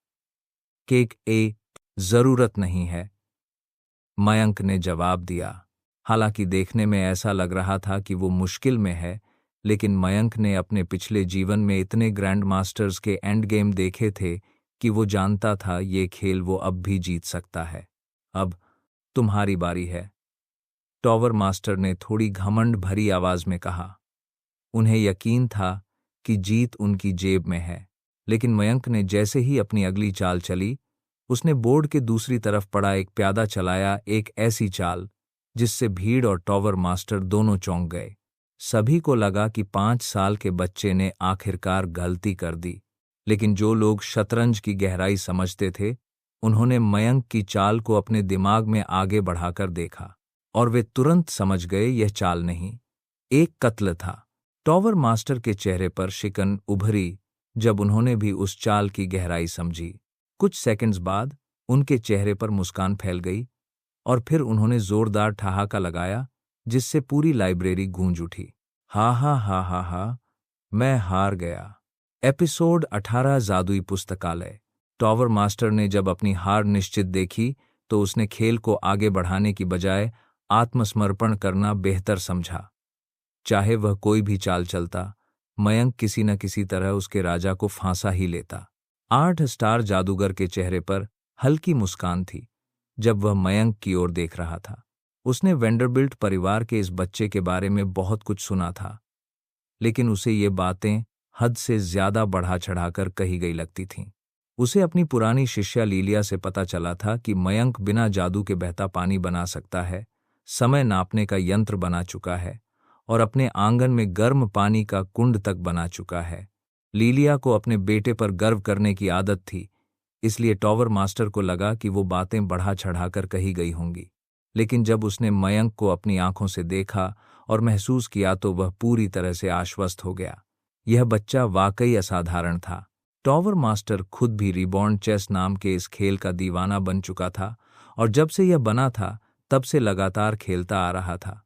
केक ए, जरूरत नहीं है, मयंक ने जवाब दिया। हालांकि देखने में ऐसा लग रहा था कि वो मुश्किल में है, लेकिन मयंक ने अपने पिछले जीवन में इतने ग्रैंड मास्टर्स के एंड गेम देखे थे कि वो जानता था ये खेल वो अब भी जीत सकता है। अब तुम्हारी बारी है, टॉवर मास्टर ने थोड़ी घमंड भरी आवाज में कहा। उन्हें यकीन था कि जीत उनकी जेब में है, लेकिन मयंक ने जैसे ही अपनी अगली चाल चली, उसने बोर्ड के दूसरी तरफ पड़ा एक प्यादा चलाया, एक ऐसी चाल जिससे भीड़ और टॉवर मास्टर दोनों चौंक गए। सभी को लगा कि 5 साल के बच्चे ने आखिरकार गलती कर दी, लेकिन जो लोग शतरंज की गहराई समझते थे, उन्होंने मयंक की चाल को अपने दिमाग में आगे बढ़ाकर देखा, और वे तुरंत समझ गए यह चाल नहीं, एक कत्ल था। टॉवर मास्टर के चेहरे पर शिकन उभरी जब उन्होंने भी उस चाल की गहराई समझी। कुछ सेकंड्स बाद उनके चेहरे पर मुस्कान फैल गई, और फिर उन्होंने जोरदार ठहाका लगाया जिससे पूरी लाइब्रेरी गूंज उठी। हा हा हा हा हा, मैं हार गया। एपिसोड 18 जादुई पुस्तकालय। टॉवर मास्टर ने जब अपनी हार निश्चित देखी तो उसने खेल को आगे बढ़ाने की बजाय आत्मसमर्पण करना बेहतर समझा। चाहे वह कोई भी चाल चलता, मयंक किसी न किसी तरह उसके राजा को फांसा ही लेता। 8 स्टार जादूगर के चेहरे पर हल्की मुस्कान थी जब वह मयंक की ओर देख रहा था। उसने वेंडरबिल्ट परिवार के इस बच्चे के बारे में बहुत कुछ सुना था, लेकिन उसे ये बातें हद से ज्यादा बढ़ा चढ़ाकर कही गई लगती थीं। उसे अपनी पुरानी शिष्या लीलिया से पता चला था कि मयंक बिना जादू के बहता पानी बना सकता है, समय नापने का यंत्र बना चुका है और अपने आंगन में गर्म पानी का कुंड तक बना चुका है। लीलिया को अपने बेटे पर गर्व करने की आदत थी, इसलिए टॉवर मास्टर को लगा कि वो बातें बढ़ा चढ़ाकर कही गई होंगी। लेकिन जब उसने मयंक को अपनी आंखों से देखा और महसूस किया तो वह पूरी तरह से आश्वस्त हो गया। यह बच्चा वाकई असाधारण था। टॉवर मास्टर खुद भी रिबॉर्न चेस नाम के इस खेल का दीवाना बन चुका था और जब से यह बना था तब से लगातार खेलता आ रहा था।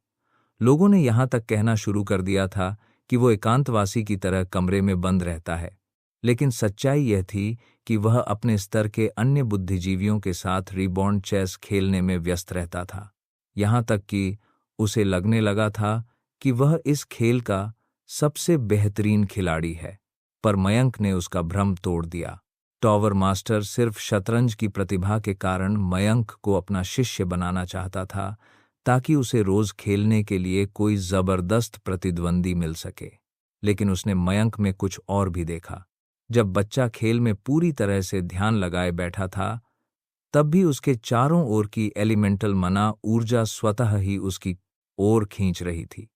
लोगों ने यहां तक कहना शुरू कर दिया था कि वो एकांतवासी की तरह कमरे में बंद रहता है, लेकिन सच्चाई यह थी कि वह अपने स्तर के अन्य बुद्धिजीवियों के साथ रिबॉर्न चेस खेलने में व्यस्त रहता था। यहां तक कि उसे लगने लगा था कि वह इस खेल का सबसे बेहतरीन खिलाड़ी है, पर मयंक ने उसका भ्रम तोड़ दिया। टॉवर मास्टर सिर्फ शतरंज की प्रतिभा के कारण मयंक को अपना शिष्य बनाना चाहता था ताकि उसे रोज खेलने के लिए कोई जबरदस्त प्रतिद्वंदी मिल सके। लेकिन उसने मयंक में कुछ और भी देखा। जब बच्चा खेल में पूरी तरह से ध्यान लगाए बैठा था, तब भी उसके चारों ओर की एलिमेंटल मना ऊर्जा स्वतः ही उसकी ओर खींच रही थी।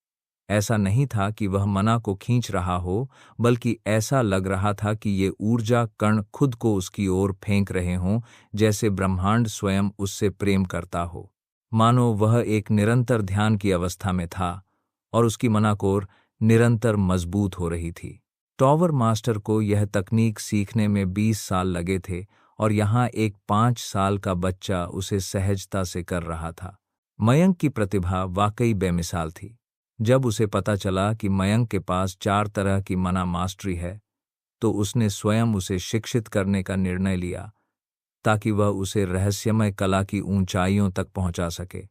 ऐसा नहीं था कि वह मना को खींच रहा हो, बल्कि ऐसा लग रहा था कि ये ऊर्जा कण खुद को उसकी ओर फेंक रहे हों, जैसे ब्रह्मांड स्वयं उससे प्रेम करता हो। मानो वह एक निरंतर ध्यान की अवस्था में था और उसकी मनाकोर निरंतर मजबूत हो रही थी। टॉवर मास्टर को यह तकनीक सीखने में 20 साल लगे थे और यहाँ एक 5 साल का बच्चा उसे सहजता से कर रहा था। मयंक की प्रतिभा वाकई बेमिसाल थी। जब उसे पता चला कि मयंक के पास 4 तरह की मना मास्टरी है, तो उसने स्वयं उसे शिक्षित करने का निर्णय लिया ताकि वह उसे रहस्यमय कला की ऊंचाइयों तक पहुंचा सके।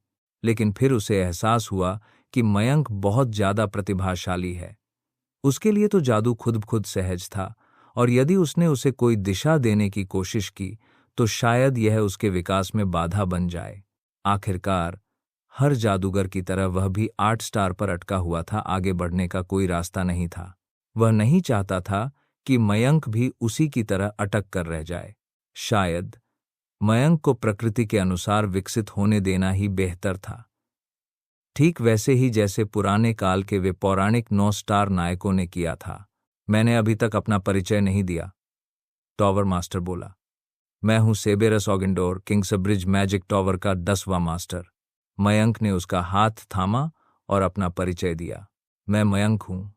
लेकिन फिर उसे एहसास हुआ कि मयंक बहुत ज्यादा प्रतिभाशाली है। उसके लिए तो जादू खुद सहज था, और यदि उसने उसे कोई दिशा देने की कोशिश की तो शायद यह उसके विकास में बाधा बन जाए। आखिरकार हर जादूगर की तरह वह भी 8 स्टार पर अटका हुआ था। आगे बढ़ने का कोई रास्ता नहीं था। वह नहीं चाहता था कि मयंक भी उसी की तरह अटक कर रह जाए। शायद मयंक को प्रकृति के अनुसार विकसित होने देना ही बेहतर था, ठीक वैसे ही जैसे पुराने काल के वे पौराणिक 9 स्टार नायकों ने किया था। मैंने अभी तक अपना परिचय नहीं दिया, टॉवर मास्टर बोला। मैं हूं सेबेरस ऑगिंडोर, किंग्सब्रिज मैजिक टॉवर का 10वां मास्टर। मयंक ने उसका हाथ थामा और अपना परिचय दिया। मैं मयंक हूं,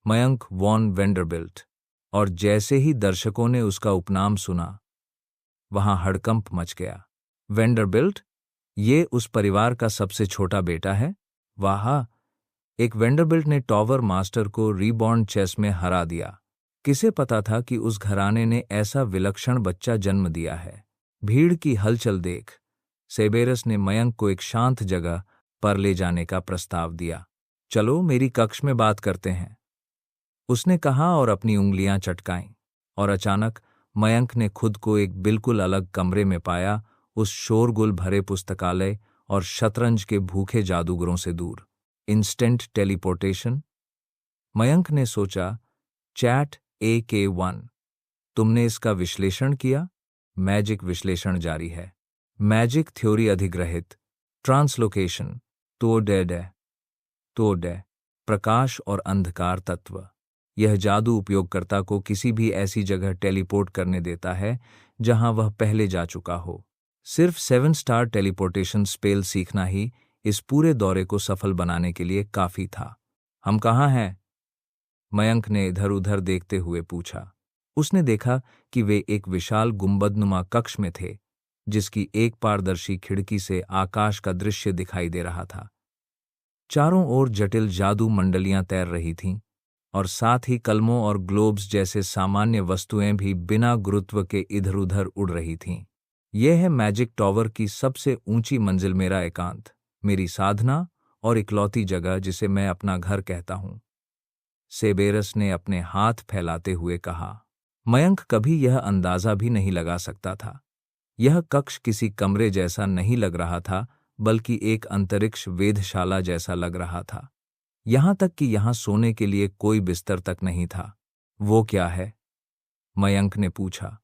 मयंक वॉन वेंडरबिल्ट। और जैसे ही दर्शकों ने उसका उपनाम सुना, वहां हड़कंप मच गया। वेंडरबिल्ट? ये उस परिवार का सबसे छोटा बेटा है? वाह! एक वेंडरबिल्ट ने टॉवर मास्टर को रीबॉर्न चेस में हरा दिया। किसे पता था कि उस घराने ने ऐसा विलक्षण बच्चा जन्म दिया है। भीड़ की हलचल देख सेबेरस ने मयंक को एक शांत जगह पर ले जाने का प्रस्ताव दिया। चलो मेरी कक्ष में बात करते हैं, उसने कहा और अपनी उंगलियां चटकाईं। और अचानक मयंक ने खुद को एक बिल्कुल अलग कमरे में पाया, उस शोरगुल भरे पुस्तकालय और शतरंज के भूखे जादूगरों से दूर। Instant teleportation? मयंक ने सोचा। चैट AK1, तुमने इसका विश्लेषण किया? मैजिक विश्लेषण जारी है। मैजिक थ्योरी अधिग्रहित। ट्रांसलोकेशन। तोड़े प्रकाश और अंधकार तत्व। यह जादू उपयोगकर्ता को किसी भी ऐसी जगह टेलीपोर्ट करने देता है जहां वह पहले जा चुका हो। सिर्फ 7 स्टार टेलीपोर्टेशन स्पेल सीखना ही इस पूरे दौरे को सफल बनाने के लिए काफी था। हम कहाँ हैं? मयंक ने इधर उधर देखते हुए पूछा। उसने देखा कि वे एक विशाल गुंबदनुमा कक्ष में थे, जिसकी एक पारदर्शी खिड़की से आकाश का दृश्य दिखाई दे रहा था। चारों ओर जटिल जादू मंडलियां तैर रही थीं और साथ ही कलमों और ग्लोब्स जैसे सामान्य वस्तुएं भी बिना गुरुत्व के इधर उधर उड़ रही थीं। यह है मैजिक टॉवर की सबसे ऊंची मंजिल, मेरा एकांत, मेरी साधना और इकलौती जगह जिसे मैं अपना घर कहता हूं, सेबेरस ने अपने हाथ फैलाते हुए कहा। मयंक कभी यह अंदाजा भी नहीं लगा सकता था। यह कक्ष किसी कमरे जैसा नहीं लग रहा था, बल्कि एक अंतरिक्ष वेधशाला जैसा लग रहा था। यहां तक कि यहां सोने के लिए कोई बिस्तर तक नहीं था। वो क्या है? मयंक ने पूछा,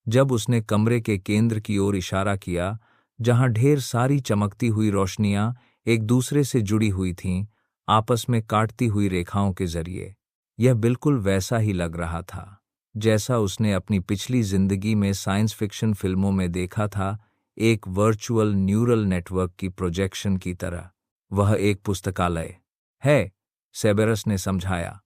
जब उसने कमरे के केंद्र की ओर इशारा किया, जहां ढेर सारी चमकती हुई रोशनियां एक दूसरे से जुड़ी हुई थीं, आपस में काटती हुई रेखाओं के जरिए। यह बिल्कुल वैसा ही लग रहा था जैसा उसने अपनी पिछली जिंदगी में साइंस फिक्शन फिल्मों में देखा था, एक वर्चुअल न्यूरल नेटवर्क की प्रोजेक्शन की तरह। वह एक पुस्तकालय है, सेबेरस ने समझाया।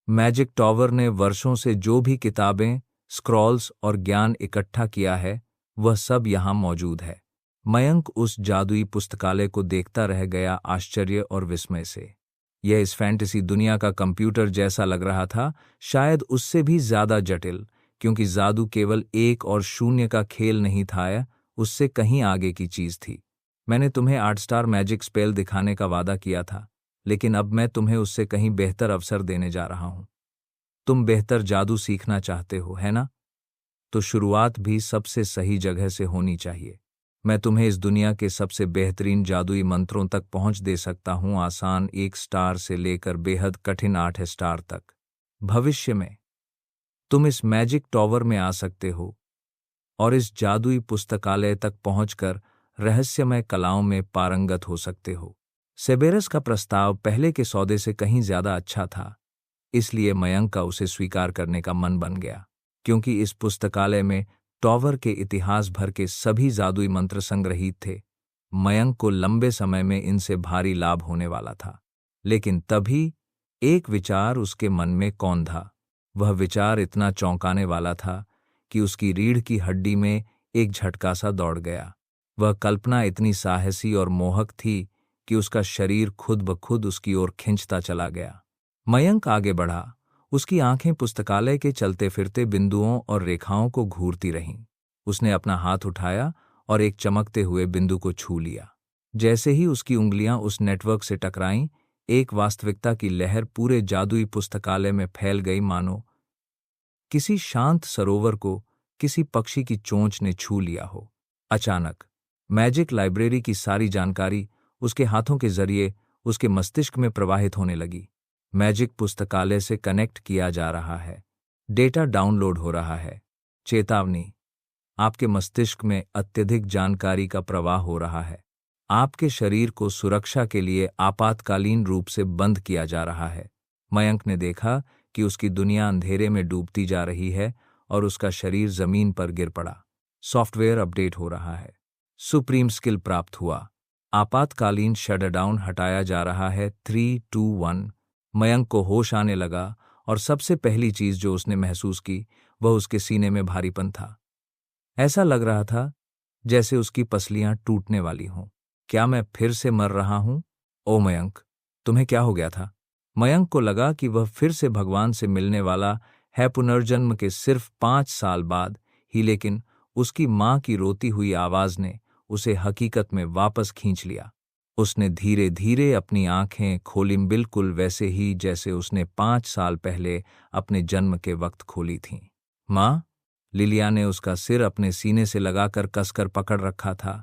मैजिक टॉवर ने वर्षों से जो भी किताबें, स्क्रॉल्स और ज्ञान इकट्ठा किया है, वह सब यहां मौजूद है। मयंक उस जादुई पुस्तकालय को देखता रह गया, आश्चर्य और विस्मय से। यह इस फैंटेसी दुनिया का कंप्यूटर जैसा लग रहा था, शायद उससे भी ज्यादा जटिल, क्योंकि जादू केवल एक और शून्य का खेल नहीं था, उससे कहीं आगे की चीज थी। मैंने तुम्हें 8 स्टार मैजिक स्पेल दिखाने का वादा किया था, लेकिन अब मैं तुम्हें उससे कहीं बेहतर अवसर देने जा रहा हूं। तुम बेहतर जादू सीखना चाहते हो, है ना? तो शुरुआत भी सबसे सही जगह से होनी चाहिए। मैं तुम्हें इस दुनिया के सबसे बेहतरीन जादुई मंत्रों तक पहुंच दे सकता हूं, आसान 1 स्टार से लेकर बेहद कठिन 8 स्टार तक। भविष्य में तुम इस मैजिक टॉवर में आ सकते हो और इस जादुई पुस्तकालय तक पहुंचकर रहस्यमय कलाओं में पारंगत हो सकते हो। सेबेरस का प्रस्ताव पहले के सौदे से कहीं ज्यादा अच्छा था, इसलिए मयंक का उसे स्वीकार करने का मन बन गया, क्योंकि इस पुस्तकालय में टॉवर के इतिहास भर के सभी जादुई मंत्र संग्रहित थे। मयंक को लंबे समय में इनसे भारी लाभ होने वाला था। लेकिन तभी एक विचार उसके मन में कौंधा। वह विचार इतना चौंकाने वाला था कि उसकी रीढ़ की हड्डी में एक झटका सा दौड़ गया। वह कल्पना इतनी साहसी और मोहक थी कि उसका शरीर खुद ब खुद उसकी ओर खिंचता चला गया। मयंक आगे बढ़ा। उसकी आंखें पुस्तकालय के चलते फिरते बिंदुओं और रेखाओं को घूरती रहीं। उसने अपना हाथ उठाया और एक चमकते हुए बिंदु को छू लिया। जैसे ही उसकी उंगलियां उस नेटवर्क से टकराईं, एक वास्तविकता की लहर पूरे जादुई पुस्तकालय में फैल गई, मानो किसी शांत सरोवर को किसी पक्षी की चोंच ने छू लिया हो। अचानक मैजिक लाइब्रेरी की सारी जानकारी उसके हाथों के जरिए उसके मस्तिष्क में प्रवाहित होने लगी। मैजिक पुस्तकालय से कनेक्ट किया जा रहा है, डेटा डाउनलोड हो रहा है। चेतावनी, आपके मस्तिष्क में अत्यधिक जानकारी का प्रवाह हो रहा है। आपके शरीर को सुरक्षा के लिए आपातकालीन रूप से बंद किया जा रहा है। मयंक ने देखा कि उसकी दुनिया अंधेरे में डूबती जा रही है और उसका शरीर जमीन पर गिर पड़ा। सॉफ्टवेयर अपडेट हो रहा है। सुप्रीम स्किल प्राप्त हुआ। आपातकालीन शटडाउन हटाया जा रहा है। 3, 2, 1। मयंक को होश आने लगा और सबसे पहली चीज जो उसने महसूस की वह उसके सीने में भारीपन था। ऐसा लग रहा था जैसे उसकी पसलियां टूटने वाली हों। क्या मैं फिर से मर रहा हूं? ओ मयंक, तुम्हें क्या हो गया था? मयंक को लगा कि वह फिर से भगवान से मिलने वाला है, पुनर्जन्म के सिर्फ 5 साल बाद ही, लेकिन उसकी मां की रोती हुई आवाज ने उसे हकीकत में वापस खींच लिया। उसने धीरे धीरे अपनी आंखें खोलीं, बिल्कुल वैसे ही जैसे उसने 5 साल पहले अपने जन्म के वक्त खोली थीं। मां? लिलिया ने उसका सिर अपने सीने से लगाकर कसकर पकड़ रखा था,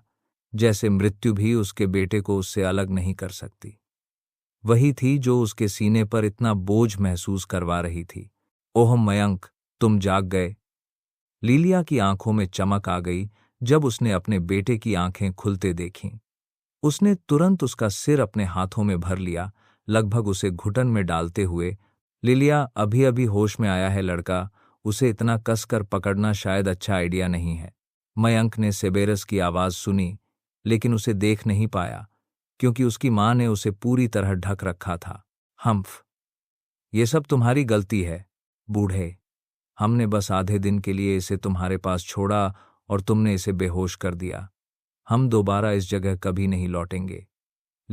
जैसे मृत्यु भी उसके बेटे को उससे अलग नहीं कर सकती। वही थी जो उसके सीने पर इतना बोझ महसूस करवा रही थी। ओह मयंक, तुम जाग गए। लिलिया की आंखों में चमक आ गई जब उसने अपने बेटे की आंखें खुलते देखीं। उसने तुरंत उसका सिर अपने हाथों में भर लिया, लगभग उसे घुटन में डालते हुए। लिलिया, अभी अभी होश में आया है लड़का, उसे इतना कसकर पकड़ना शायद अच्छा आइडिया नहीं है। मयंक ने सेबेरस की आवाज सुनी, लेकिन उसे देख नहीं पाया, क्योंकि उसकी मां ने उसे पूरी तरह ढक रखा था। हम्फ, ये सब तुम्हारी गलती है, बूढ़े। हमने बस आधे दिन के लिए इसे तुम्हारे पास छोड़ा और तुमने इसे बेहोश कर दिया। हम दोबारा इस जगह कभी नहीं लौटेंगे।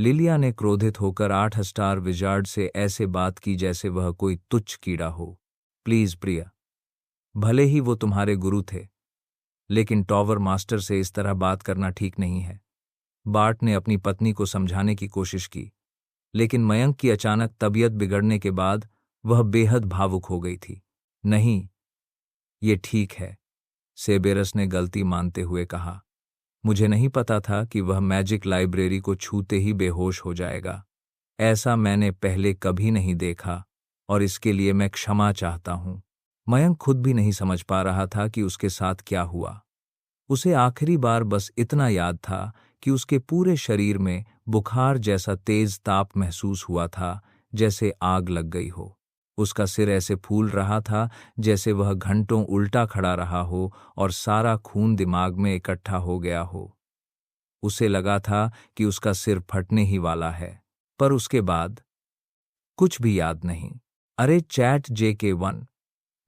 लिलिया ने क्रोधित होकर 8 स्टार विजार्ड से ऐसे बात की जैसे वह कोई तुच्छ कीड़ा हो। प्लीज प्रिया, भले ही वो तुम्हारे गुरु थे, लेकिन टॉवर मास्टर से इस तरह बात करना ठीक नहीं है। बार्ट ने अपनी पत्नी को समझाने की कोशिश की, लेकिन मयंक की अचानक तबीयत बिगड़ने के बाद वह बेहद भावुक हो गई थी। नहीं, ये ठीक है, सेबेरस ने गलती मानते हुए कहा। मुझे नहीं पता था कि वह मैजिक लाइब्रेरी को छूते ही बेहोश हो जाएगा। ऐसा मैंने पहले कभी नहीं देखा और इसके लिए मैं क्षमा चाहता हूं। मयंक खुद भी नहीं समझ पा रहा था कि उसके साथ क्या हुआ। उसे आखिरी बार बस इतना याद था कि उसके पूरे शरीर में बुखार जैसा तेज ताप महसूस हुआ था, जैसे आग लग गई हो। उसका सिर ऐसे फूल रहा था जैसे वह घंटों उल्टा खड़ा रहा हो और सारा खून दिमाग में इकट्ठा हो गया हो। उसे लगा था कि उसका सिर फटने ही वाला है, पर उसके बाद कुछ भी याद नहीं। अरे चैट JK1,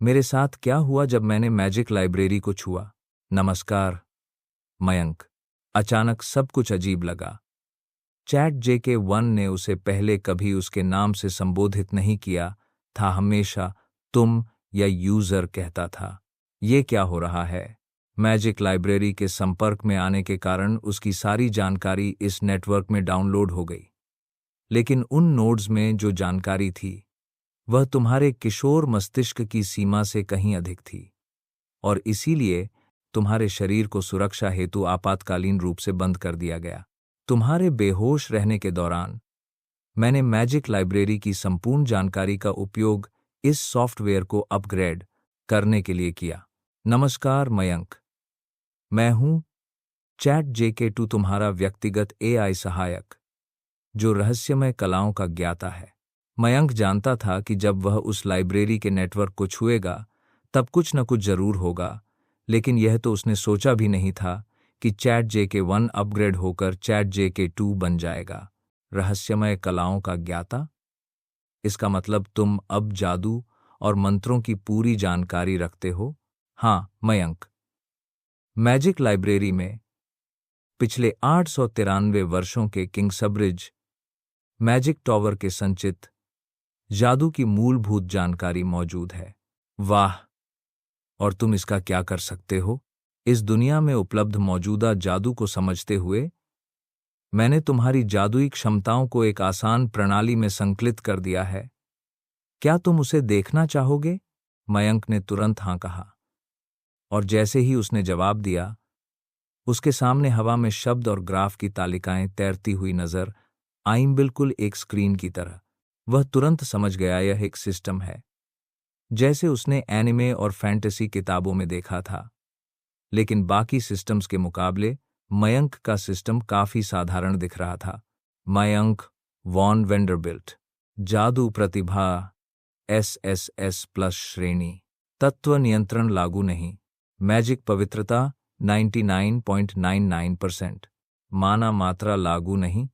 मेरे साथ क्या हुआ जब मैंने मैजिक लाइब्रेरी को छुआ? नमस्कार मयंक। अचानक सब कुछ अजीब लगा। चैट JK1 ने उसे पहले कभी उसके नाम से संबोधित नहीं किया था, हमेशा तुम या यूजर कहता था। ये क्या हो रहा है? मैजिक लाइब्रेरी के संपर्क में आने के कारण उसकी सारी जानकारी इस नेटवर्क में डाउनलोड हो गई, लेकिन उन नोड्स में जो जानकारी थी वह तुम्हारे किशोर मस्तिष्क की सीमा से कहीं अधिक थी, और इसीलिए तुम्हारे शरीर को सुरक्षा हेतु आपातकालीन रूप से बंद कर दिया गया। तुम्हारे बेहोश रहने के दौरान मैंने मैजिक लाइब्रेरी की संपूर्ण जानकारी का उपयोग इस सॉफ्टवेयर को अपग्रेड करने के लिए किया। नमस्कार मयंक, मैं हूं चैट JK2, तुम्हारा व्यक्तिगत AI सहायक, जो रहस्यमय कलाओं का ज्ञाता है। मयंक जानता था कि जब वह उस लाइब्रेरी के नेटवर्क को छुएगा तब कुछ न कुछ जरूर होगा, लेकिन यह तो उसने सोचा भी नहीं था कि चैट JK1 अपग्रेड होकर चैट JK2 बन जाएगा। रहस्यमय कलाओं का ज्ञाता? इसका मतलब तुम अब जादू और मंत्रों की पूरी जानकारी रखते हो? हाँ मयंक, मैजिक लाइब्रेरी में पिछले 893 वर्षों के किंग्सब्रिज मैजिक टॉवर के संचित जादू की मूलभूत जानकारी मौजूद है। वाह! और तुम इसका क्या कर सकते हो? इस दुनिया में उपलब्ध मौजूदा जादू को समझते हुए मैंने तुम्हारी जादुई क्षमताओं को एक आसान प्रणाली में संकलित कर दिया है। क्या तुम उसे देखना चाहोगे? मयंक ने तुरंत हाँ कहा, और जैसे ही उसने जवाब दिया, उसके सामने हवा में शब्द और ग्राफ की तालिकाएं तैरती हुई नजर आईं, बिल्कुल एक स्क्रीन की तरह। वह तुरंत समझ गया यह एक सिस्टम है, जैसे उसने एनिमे और फैंटेसी किताबों में देखा था। लेकिन बाकी सिस्टम्स के मुकाबले मयंक का सिस्टम काफी साधारण दिख रहा था। मयंक वॉन वेंडरबिल्ट, जादू प्रतिभा SSS+ श्रेणी, तत्व नियंत्रण लागू नहीं, मैजिक पवित्रता 99.99%, माना मात्रा लागू नहीं,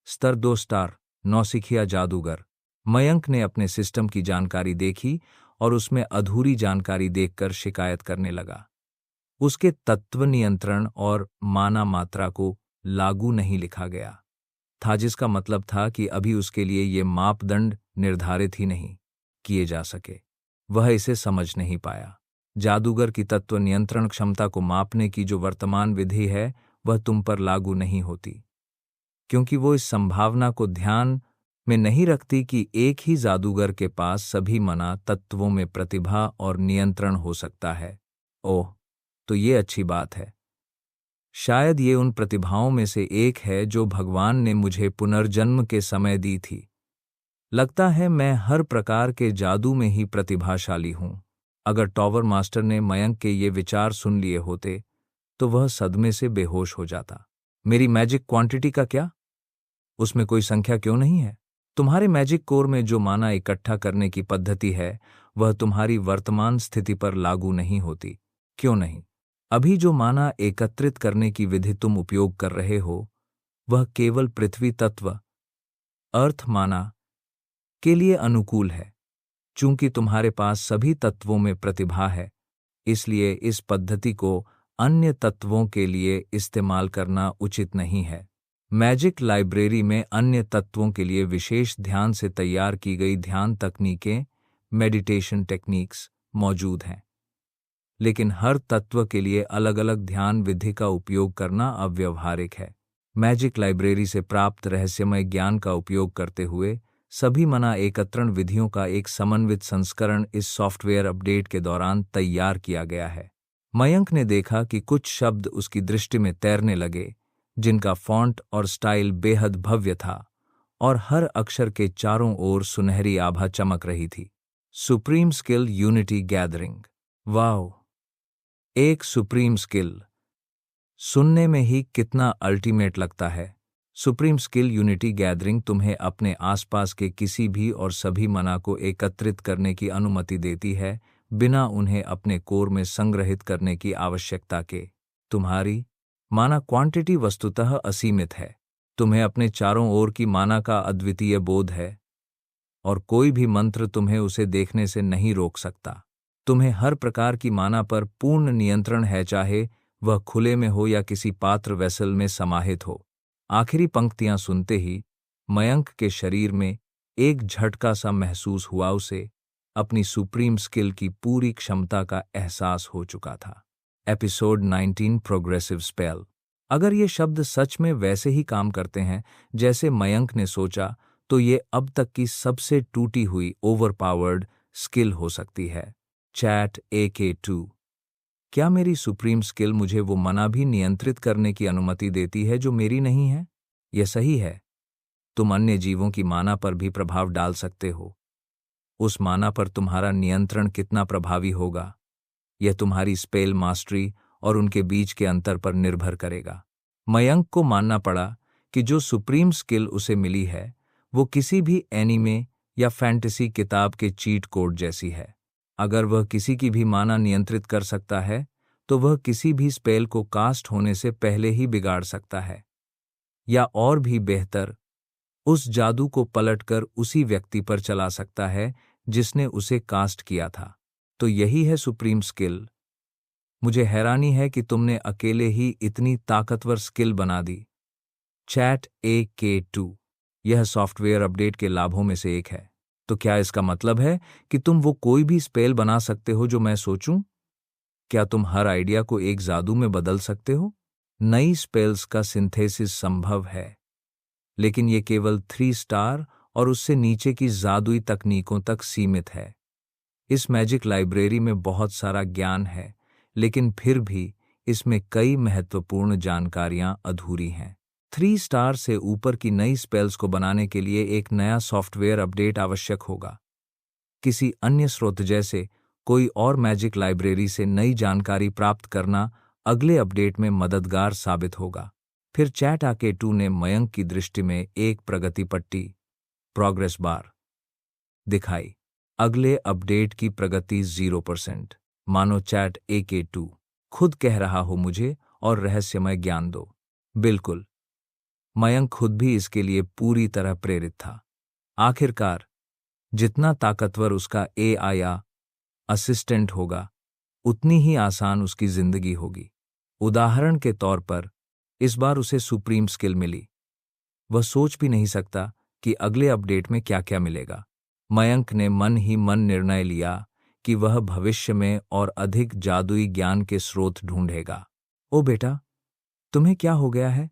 स्तर 2 स्टार, नौसिखिया जादूगर। मयंक ने अपने सिस्टम की जानकारी देखी और उसमें अधूरी जानकारी देखकर शिकायत करने लगा। उसके तत्व नियंत्रण और माना मात्रा को लागू नहीं लिखा गया था, जिसका मतलब था कि अभी उसके लिए ये मापदंड निर्धारित ही नहीं किए जा सके। वह इसे समझ नहीं पाया। जादूगर की तत्व नियंत्रण क्षमता को मापने की जो वर्तमान विधि है वह तुम पर लागू नहीं होती, क्योंकि वो इस संभावना को ध्यान में नहीं रखती कि एक ही जादूगर के पास सभी मना तत्वों में प्रतिभा और नियंत्रण हो सकता है। ओह, तो ये अच्छी बात है। शायद ये उन प्रतिभाओं में से एक है जो भगवान ने मुझे पुनर्जन्म के समय दी थी। लगता है मैं हर प्रकार के जादू में ही प्रतिभाशाली हूं। अगर टॉवर मास्टर ने मयंक के ये विचार सुन लिए होते तो वह सदमे से बेहोश हो जाता। मेरी मैजिक क्वांटिटी का क्या? उसमें कोई संख्या क्यों नहीं है? तुम्हारे मैजिक कोर में जो माना इकट्ठा करने की पद्धति है वह तुम्हारी वर्तमान स्थिति पर लागू नहीं होती। क्यों नहीं? अभी जो माना एकत्रित करने की विधि तुम उपयोग कर रहे हो वह केवल पृथ्वी तत्व अर्थ माना के लिए अनुकूल है। चूंकि तुम्हारे पास सभी तत्वों में प्रतिभा है, इसलिए इस पद्धति को अन्य तत्वों के लिए इस्तेमाल करना उचित नहीं है। मैजिक लाइब्रेरी में अन्य तत्वों के लिए विशेष ध्यान से तैयार की गई ध्यान तकनीकें, मेडिटेशन टेक्निक्स मौजूद हैं, लेकिन हर तत्व के लिए अलग अलग ध्यान विधि का उपयोग करना अव्यावहारिक है। मैजिक लाइब्रेरी से प्राप्त रहस्यमय ज्ञान का उपयोग करते हुए सभी मना एकत्रण विधियों का एक समन्वित संस्करण इस सॉफ्टवेयर अपडेट के दौरान तैयार किया गया है। मयंक ने देखा कि कुछ शब्द उसकी दृष्टि में तैरने लगे, जिनका फॉन्ट और स्टाइल बेहद भव्य था और हर अक्षर के चारों ओर सुनहरी आभा चमक रही थी। Supreme skill unity gathering. Wow, एक सुप्रीम स्किल! सुनने में ही कितना अल्टीमेट लगता है। सुप्रीम स्किल यूनिटी गैदरिंग तुम्हें अपने आसपास के किसी भी और सभी मना को एकत्रित करने की अनुमति देती है, बिना उन्हें अपने कोर में संग्रहित करने की आवश्यकता के। तुम्हारी माना क्वांटिटी वस्तुतः असीमित है। तुम्हें अपने चारों ओर की माना का अद्वितीय बोध है और कोई भी मंत्र तुम्हें उसे देखने से नहीं रोक सकता। तुम्हें हर प्रकार की माना पर पूर्ण नियंत्रण है, चाहे वह खुले में हो या किसी पात्र वेसल में समाहित हो। आखिरी पंक्तियां सुनते ही मयंक के शरीर में एक झटका सा महसूस हुआ। उसे अपनी सुप्रीम स्किल की पूरी क्षमता का एहसास हो चुका था। Episode 19 progressive spell. अगर ये शब्द सच में वैसे ही काम करते हैं जैसे मयंक ने सोचा, तो ये अब तक की सबसे टूटी हुई ओवरपावर्ड स्किल हो सकती है। Chat AK2। क्या मेरी सुप्रीम स्किल मुझे वो मना भी नियंत्रित करने की अनुमति देती है जो मेरी नहीं है? यह सही है। तुम अन्य जीवों की माना पर भी प्रभाव डाल सकते हो। उस माना पर तुम्हारा नियंत्रण कितना प्रभावी होगा, यह तुम्हारी स्पेल मास्टरी और उनके बीच के अंतर पर निर्भर करेगा। मयंक को मानना पड़ा कि जो सुप्रीम स्किल उसे मिली है, वो किसी भी एनीमे या फैंटेसी किताब के चीट कोड जैसी है। अगर वह किसी की भी माना नियंत्रित कर सकता है, तो वह किसी भी स्पेल को कास्ट होने से पहले ही बिगाड़ सकता है, या और भी बेहतर, उस जादू को पलटकर उसी व्यक्ति पर चला सकता है जिसने उसे कास्ट किया था। तो यही है सुप्रीम स्किल। मुझे हैरानी है कि तुमने अकेले ही इतनी ताकतवर स्किल बना दी। Chat AK2। यह सॉफ्टवेयर अपडेट के लाभों में से एक है। तो क्या इसका मतलब है कि तुम वो कोई भी स्पेल बना सकते हो जो मैं सोचूं? क्या तुम हर आइडिया को एक जादू में बदल सकते हो? नई स्पेल्स का सिंथेसिस संभव है, लेकिन ये केवल 3 स्टार और उससे नीचे की जादुई तकनीकों तक सीमित है। इस मैजिक लाइब्रेरी में बहुत सारा ज्ञान है, लेकिन फिर भी इसमें कई महत्वपूर्ण जानकारियां अधूरी हैं। 3 स्टार से ऊपर की नई स्पेल्स को बनाने के लिए एक नया सॉफ्टवेयर अपडेट आवश्यक होगा। किसी अन्य स्रोत जैसे कोई और मैजिक लाइब्रेरी से नई जानकारी प्राप्त करना अगले अपडेट में मददगार साबित होगा। फिर चैट AK2 ने मयंक की दृष्टि में एक प्रगति पट्टी, प्रोग्रेस बार, दिखाई। अगले अपडेट की प्रगति 0%। मानो चैट AK2 खुद कह रहा हो, मुझे और रहस्यमय ज्ञान दो। बिल्कुल, मयंक खुद भी इसके लिए पूरी तरह प्रेरित था। आखिरकार, जितना ताकतवर उसका AI या असिस्टेंट होगा, उतनी ही आसान उसकी जिंदगी होगी। उदाहरण के तौर पर, इस बार उसे सुप्रीम स्किल मिली। वह सोच भी नहीं सकता कि अगले अपडेट में क्या क्या मिलेगा। मयंक ने मन ही मन निर्णय लिया कि वह भविष्य में और अधिक जादुई ज्ञान के स्रोत ढूंढेगा। ओ बेटा, तुम्हें क्या हो गया है?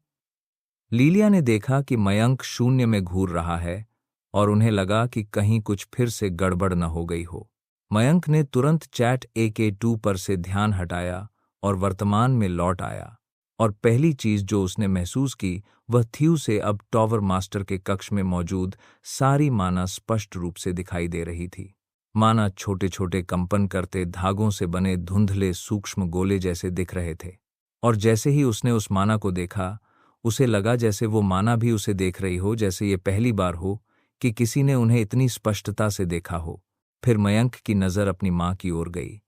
लीलिया ने देखा कि मयंक शून्य में घूर रहा है और उन्हें लगा कि कहीं कुछ फिर से गड़बड़ न हो गई हो। मयंक ने तुरंत चैट AK2 पर से ध्यान हटाया और वर्तमान में लौट आया, और पहली चीज जो उसने महसूस की वह थी उसे अब टॉवर मास्टर के कक्ष में मौजूद सारी माना स्पष्ट रूप से दिखाई दे रही थी। माना छोटे छोटे कंपन करते धागों से बने धुंधले सूक्ष्म गोले जैसे दिख रहे थे, और जैसे ही उसने उस माना को देखा, उसे लगा जैसे वो माना भी उसे देख रही हो, जैसे ये पहली बार हो कि किसी ने उन्हें इतनी स्पष्टता से देखा हो। फिर मयंक की नजर अपनी मां की ओर गई,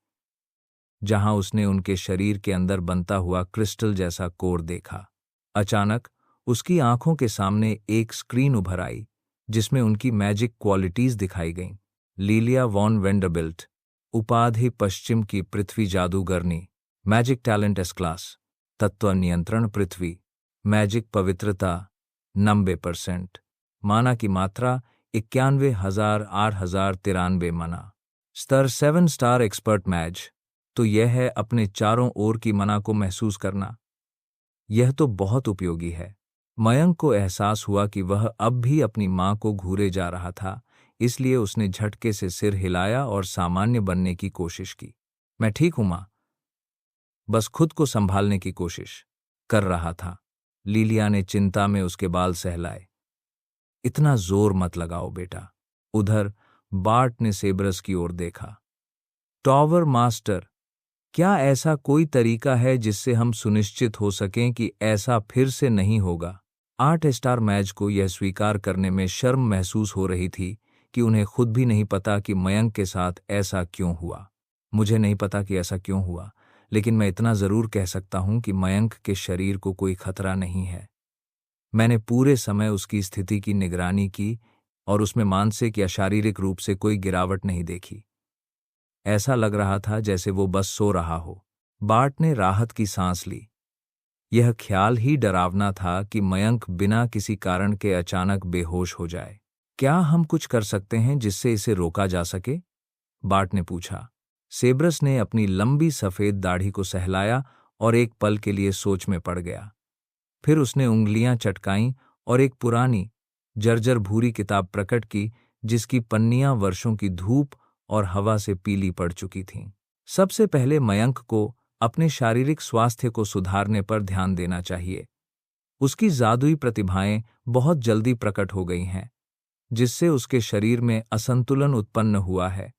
जहां उसने उनके शरीर के अंदर बनता हुआ क्रिस्टल जैसा कोर देखा। अचानक उसकी आंखों के सामने एक स्क्रीन उभर आई जिसमें उनकी मैजिक क्वालिटीज दिखाई गईं। लीलिया वॉन वेंडरबिल्ट, उपाधि पश्चिम की पृथ्वी जादूगरनी, मैजिक टैलेंट S क्लास, तत्व नियंत्रण पृथ्वी, मैजिक पवित्रता 90%। माना की मात्रा 91,008,093 मना। स्तर 7 स्टार एक्सपर्ट मैच। तो यह है अपने चारों ओर की मना को महसूस करना। यह तो बहुत उपयोगी है। मयंक को एहसास हुआ कि वह अब भी अपनी मां को घूरे जा रहा था, इसलिए उसने झटके से सिर हिलाया और सामान्य बनने की कोशिश की। मैं ठीक हूं मां, बस खुद को संभालने की कोशिश कर रहा था। लीलिया ने चिंता में उसके बाल सहलाए। इतना जोर मत लगाओ बेटा। उधर बार्ट ने सेब्रस की ओर देखा। टॉवर मास्टर, क्या ऐसा कोई तरीका है जिससे हम सुनिश्चित हो सकें कि ऐसा फिर से नहीं होगा? 8 स्टार मैच को यह स्वीकार करने में शर्म महसूस हो रही थी कि उन्हें खुद भी नहीं पता कि मयंक के साथ ऐसा क्यों हुआ। मुझे नहीं पता कि ऐसा क्यों हुआ, लेकिन मैं इतना जरूर कह सकता हूं कि मयंक के शरीर को कोई खतरा नहीं है। मैंने पूरे समय उसकी स्थिति की निगरानी की और उसमें मानसिक या शारीरिक रूप से कोई गिरावट नहीं देखी। ऐसा लग रहा था जैसे वो बस सो रहा हो। बार्ट ने राहत की सांस ली। यह ख्याल ही डरावना था कि मयंक बिना किसी कारण के अचानक बेहोश हो जाए। क्या हम कुछ कर सकते हैं जिससे इसे रोका जा सके? बार्ट ने पूछा। सेब्रस ने अपनी लंबी सफेद दाढ़ी को सहलाया और एक पल के लिए सोच में पड़ गया। फिर उसने उंगलियां चटकाईं और एक पुरानी, जर्जर भूरी किताब प्रकट की जिसकी पन्नियां वर्षों की धूप और हवा से पीली पड़ चुकी थीं। सबसे पहले मयंक को अपने शारीरिक स्वास्थ्य को सुधारने पर ध्यान देना चाहिए। उसकी जादुई प्रतिभाएं बहुत जल्दी प्रकट हो गई हैं, जिससे उसके शरीर में असंतुलन उत्पन्न हुआ है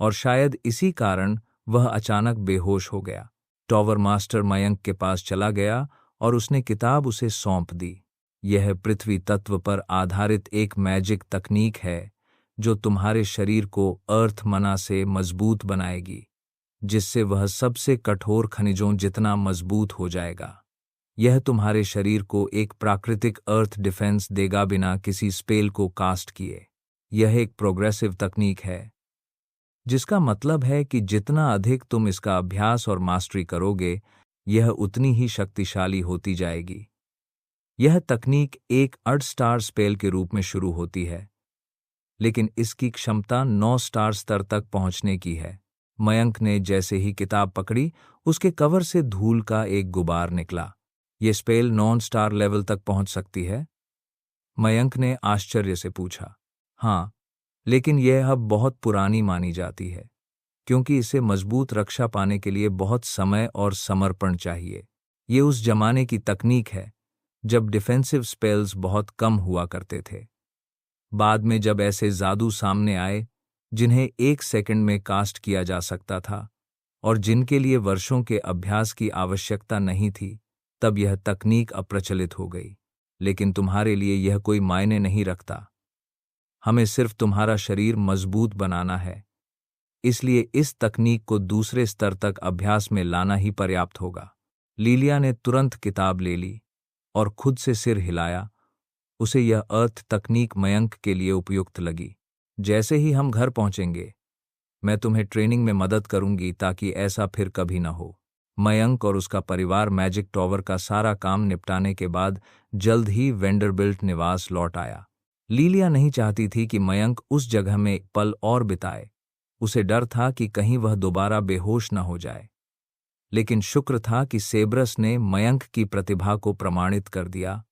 और शायद इसी कारण वह अचानक बेहोश हो गया। टॉवर मास्टर मयंक के पास चला गया और उसने किताब उसे सौंप दी। यह पृथ्वी तत्व पर आधारित एक मैजिक तकनीक है जो तुम्हारे शरीर को अर्थ मना से मजबूत बनाएगी, जिससे वह सबसे कठोर खनिजों जितना मजबूत हो जाएगा। यह तुम्हारे शरीर को एक प्राकृतिक अर्थ डिफेंस देगा बिना किसी स्पेल को कास्ट किए। यह एक प्रोग्रेसिव तकनीक है, जिसका मतलब है कि जितना अधिक तुम इसका अभ्यास और मास्टरी करोगे, यह उतनी ही शक्तिशाली होती जाएगी। यह तकनीक एक 8 स्टार स्पेल के रूप में शुरू होती है, लेकिन इसकी क्षमता 9 स्टार स्तर तक पहुंचने की है। मयंक ने जैसे ही किताब पकड़ी, उसके कवर से धूल का एक गुबार निकला। ये स्पेल 9 स्टार लेवल तक पहुंच सकती है? मयंक ने आश्चर्य से पूछा। हाँ, लेकिन यह अब बहुत पुरानी मानी जाती है, क्योंकि इसे मजबूत रक्षा पाने के लिए बहुत समय और समर्पण चाहिए। ये उस जमाने की तकनीक है जब डिफेंसिव स्पेल्स बहुत कम हुआ करते थे। बाद में जब ऐसे जादू सामने आए जिन्हें 1 सेकंड में कास्ट किया जा सकता था और जिनके लिए वर्षों के अभ्यास की आवश्यकता नहीं थी, तब यह तकनीक अप्रचलित हो गई। लेकिन तुम्हारे लिए यह कोई मायने नहीं रखता। हमें सिर्फ तुम्हारा शरीर मजबूत बनाना है, इसलिए इस तकनीक को दूसरे स्तर तक अभ्यास में लाना ही पर्याप्त होगा। लीलिया ने तुरंत किताब ले ली और खुद से सिर हिलाया। उसे यह अर्थ तकनीक मयंक के लिए उपयुक्त लगी। जैसे ही हम घर पहुंचेंगे, मैं तुम्हें ट्रेनिंग में मदद करूंगी ताकि ऐसा फिर कभी न हो। मयंक और उसका परिवार मैजिक टॉवर का सारा काम निपटाने के बाद जल्द ही वेंडरबिल्ट निवास लौट आया। लीलिया नहीं चाहती थी कि मयंक उस जगह में एक पल और बिताए। उसे डर था कि कहीं वह दोबारा बेहोश न हो जाए। लेकिन शुक्र था कि सेब्रस ने मयंक की प्रतिभा को प्रमाणित कर दिया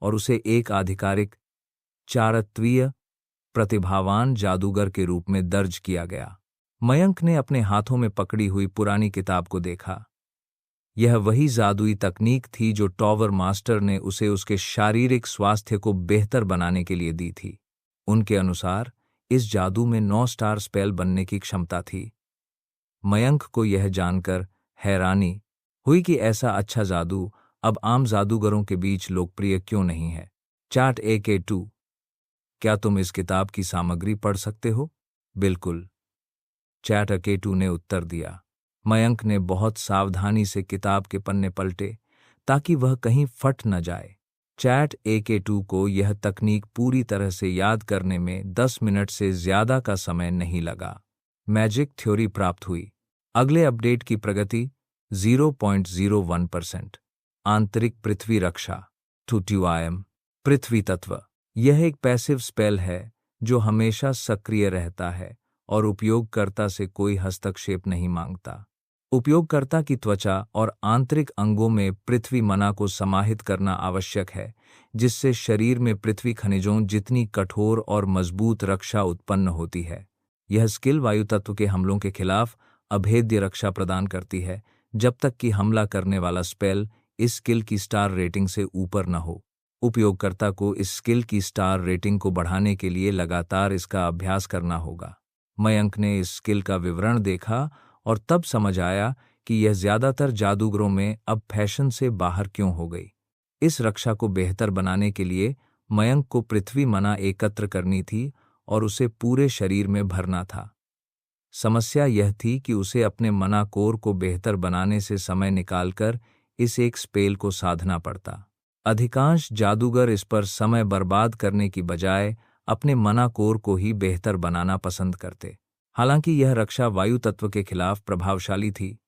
और उसे एक आधिकारिक, चारत्वीय, प्रतिभावान जादूगर के रूप में दर्ज किया गया। मयंक ने अपने हाथों में पकड़ी हुई पुरानी किताब को देखा। यह वही जादुई तकनीक थी जो टॉवर मास्टर ने उसे उसके शारीरिक स्वास्थ्य को बेहतर बनाने के लिए दी थी। उनके अनुसार इस जादू में 9 स्टार स्पेल बनने की क्षमता थी। मयंक को यह जानकर हैरानी हुई कि ऐसा अच्छा जादू अब आम जादूगरों के बीच लोकप्रिय क्यों नहीं है। चैट AK2, क्या तुम इस किताब की सामग्री पढ़ सकते हो? बिल्कुल, चैट AK2 ने उत्तर दिया। मयंक ने बहुत सावधानी से किताब के पन्ने पलटे ताकि वह कहीं फट न जाए। चैट AK2 को यह तकनीक पूरी तरह से याद करने में 10 मिनट से ज्यादा का समय नहीं लगा। मैजिक थ्योरी प्राप्त हुई। अगले अपडेट की प्रगति 0.01%। आंतरिक पृथ्वी रक्षा 2 IM पृथ्वी तत्व। यह एक पैसिव स्पेल है जो हमेशा सक्रिय रहता है और उपयोगकर्ता से कोई हस्तक्षेप नहीं मांगता। उपयोगकर्ता की त्वचा और आंतरिक अंगों में पृथ्वी मना को समाहित करना आवश्यक है, जिससे शरीर में पृथ्वी खनिजों जितनी कठोर और मजबूत रक्षा उत्पन्न होती है। यह स्किल वायु तत्व के हमलों के खिलाफ अभेद्य रक्षा प्रदान करती है, जब तक कि हमला करने वाला स्पेल इस स्किल की स्टार रेटिंग से ऊपर न हो। उपयोगकर्ता को इस स्किल की स्टार रेटिंग को बढ़ाने के लिए लगातार इसका अभ्यास करना होगा। मयंक ने इस स्किल का विवरण देखा और तब समझ आया कि यह ज्यादातर जादूगरों में अब फैशन से बाहर क्यों हो गई। इस रक्षा को बेहतर बनाने के लिए मयंक को पृथ्वी मना एकत्र करनी थी और उसे पूरे शरीर में भरना था। समस्या यह थी कि उसे अपने मना कोर को बेहतर बनाने से समय निकालकर इस एक स्पेल को साधना पड़ता। अधिकांश जादूगर इस पर समय बर्बाद करने की बजाय अपने मना कोर को ही बेहतर बनाना पसंद करते। हालांकि यह रक्षा वायु तत्व के खिलाफ प्रभावशाली थी,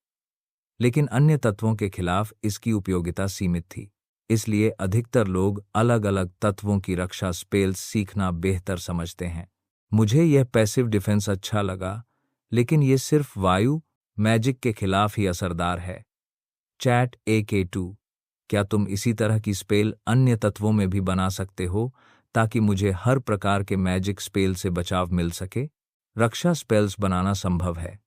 लेकिन अन्य तत्वों के खिलाफ इसकी उपयोगिता सीमित थी। इसलिए अधिकतर लोग अलग अलग तत्वों की रक्षा स्पेल्स सीखना बेहतर समझते हैं। मुझे यह पैसिव डिफेंस अच्छा लगा, लेकिन यह सिर्फ वायु मैजिक के खिलाफ ही असरदार है। चैट AK2, क्या तुम इसी तरह की स्पेल अन्य तत्वों में भी बना सकते हो ताकि मुझे हर प्रकार के मैजिक स्पेल से बचाव मिल सके? रक्षा स्पेल्स बनाना संभव है,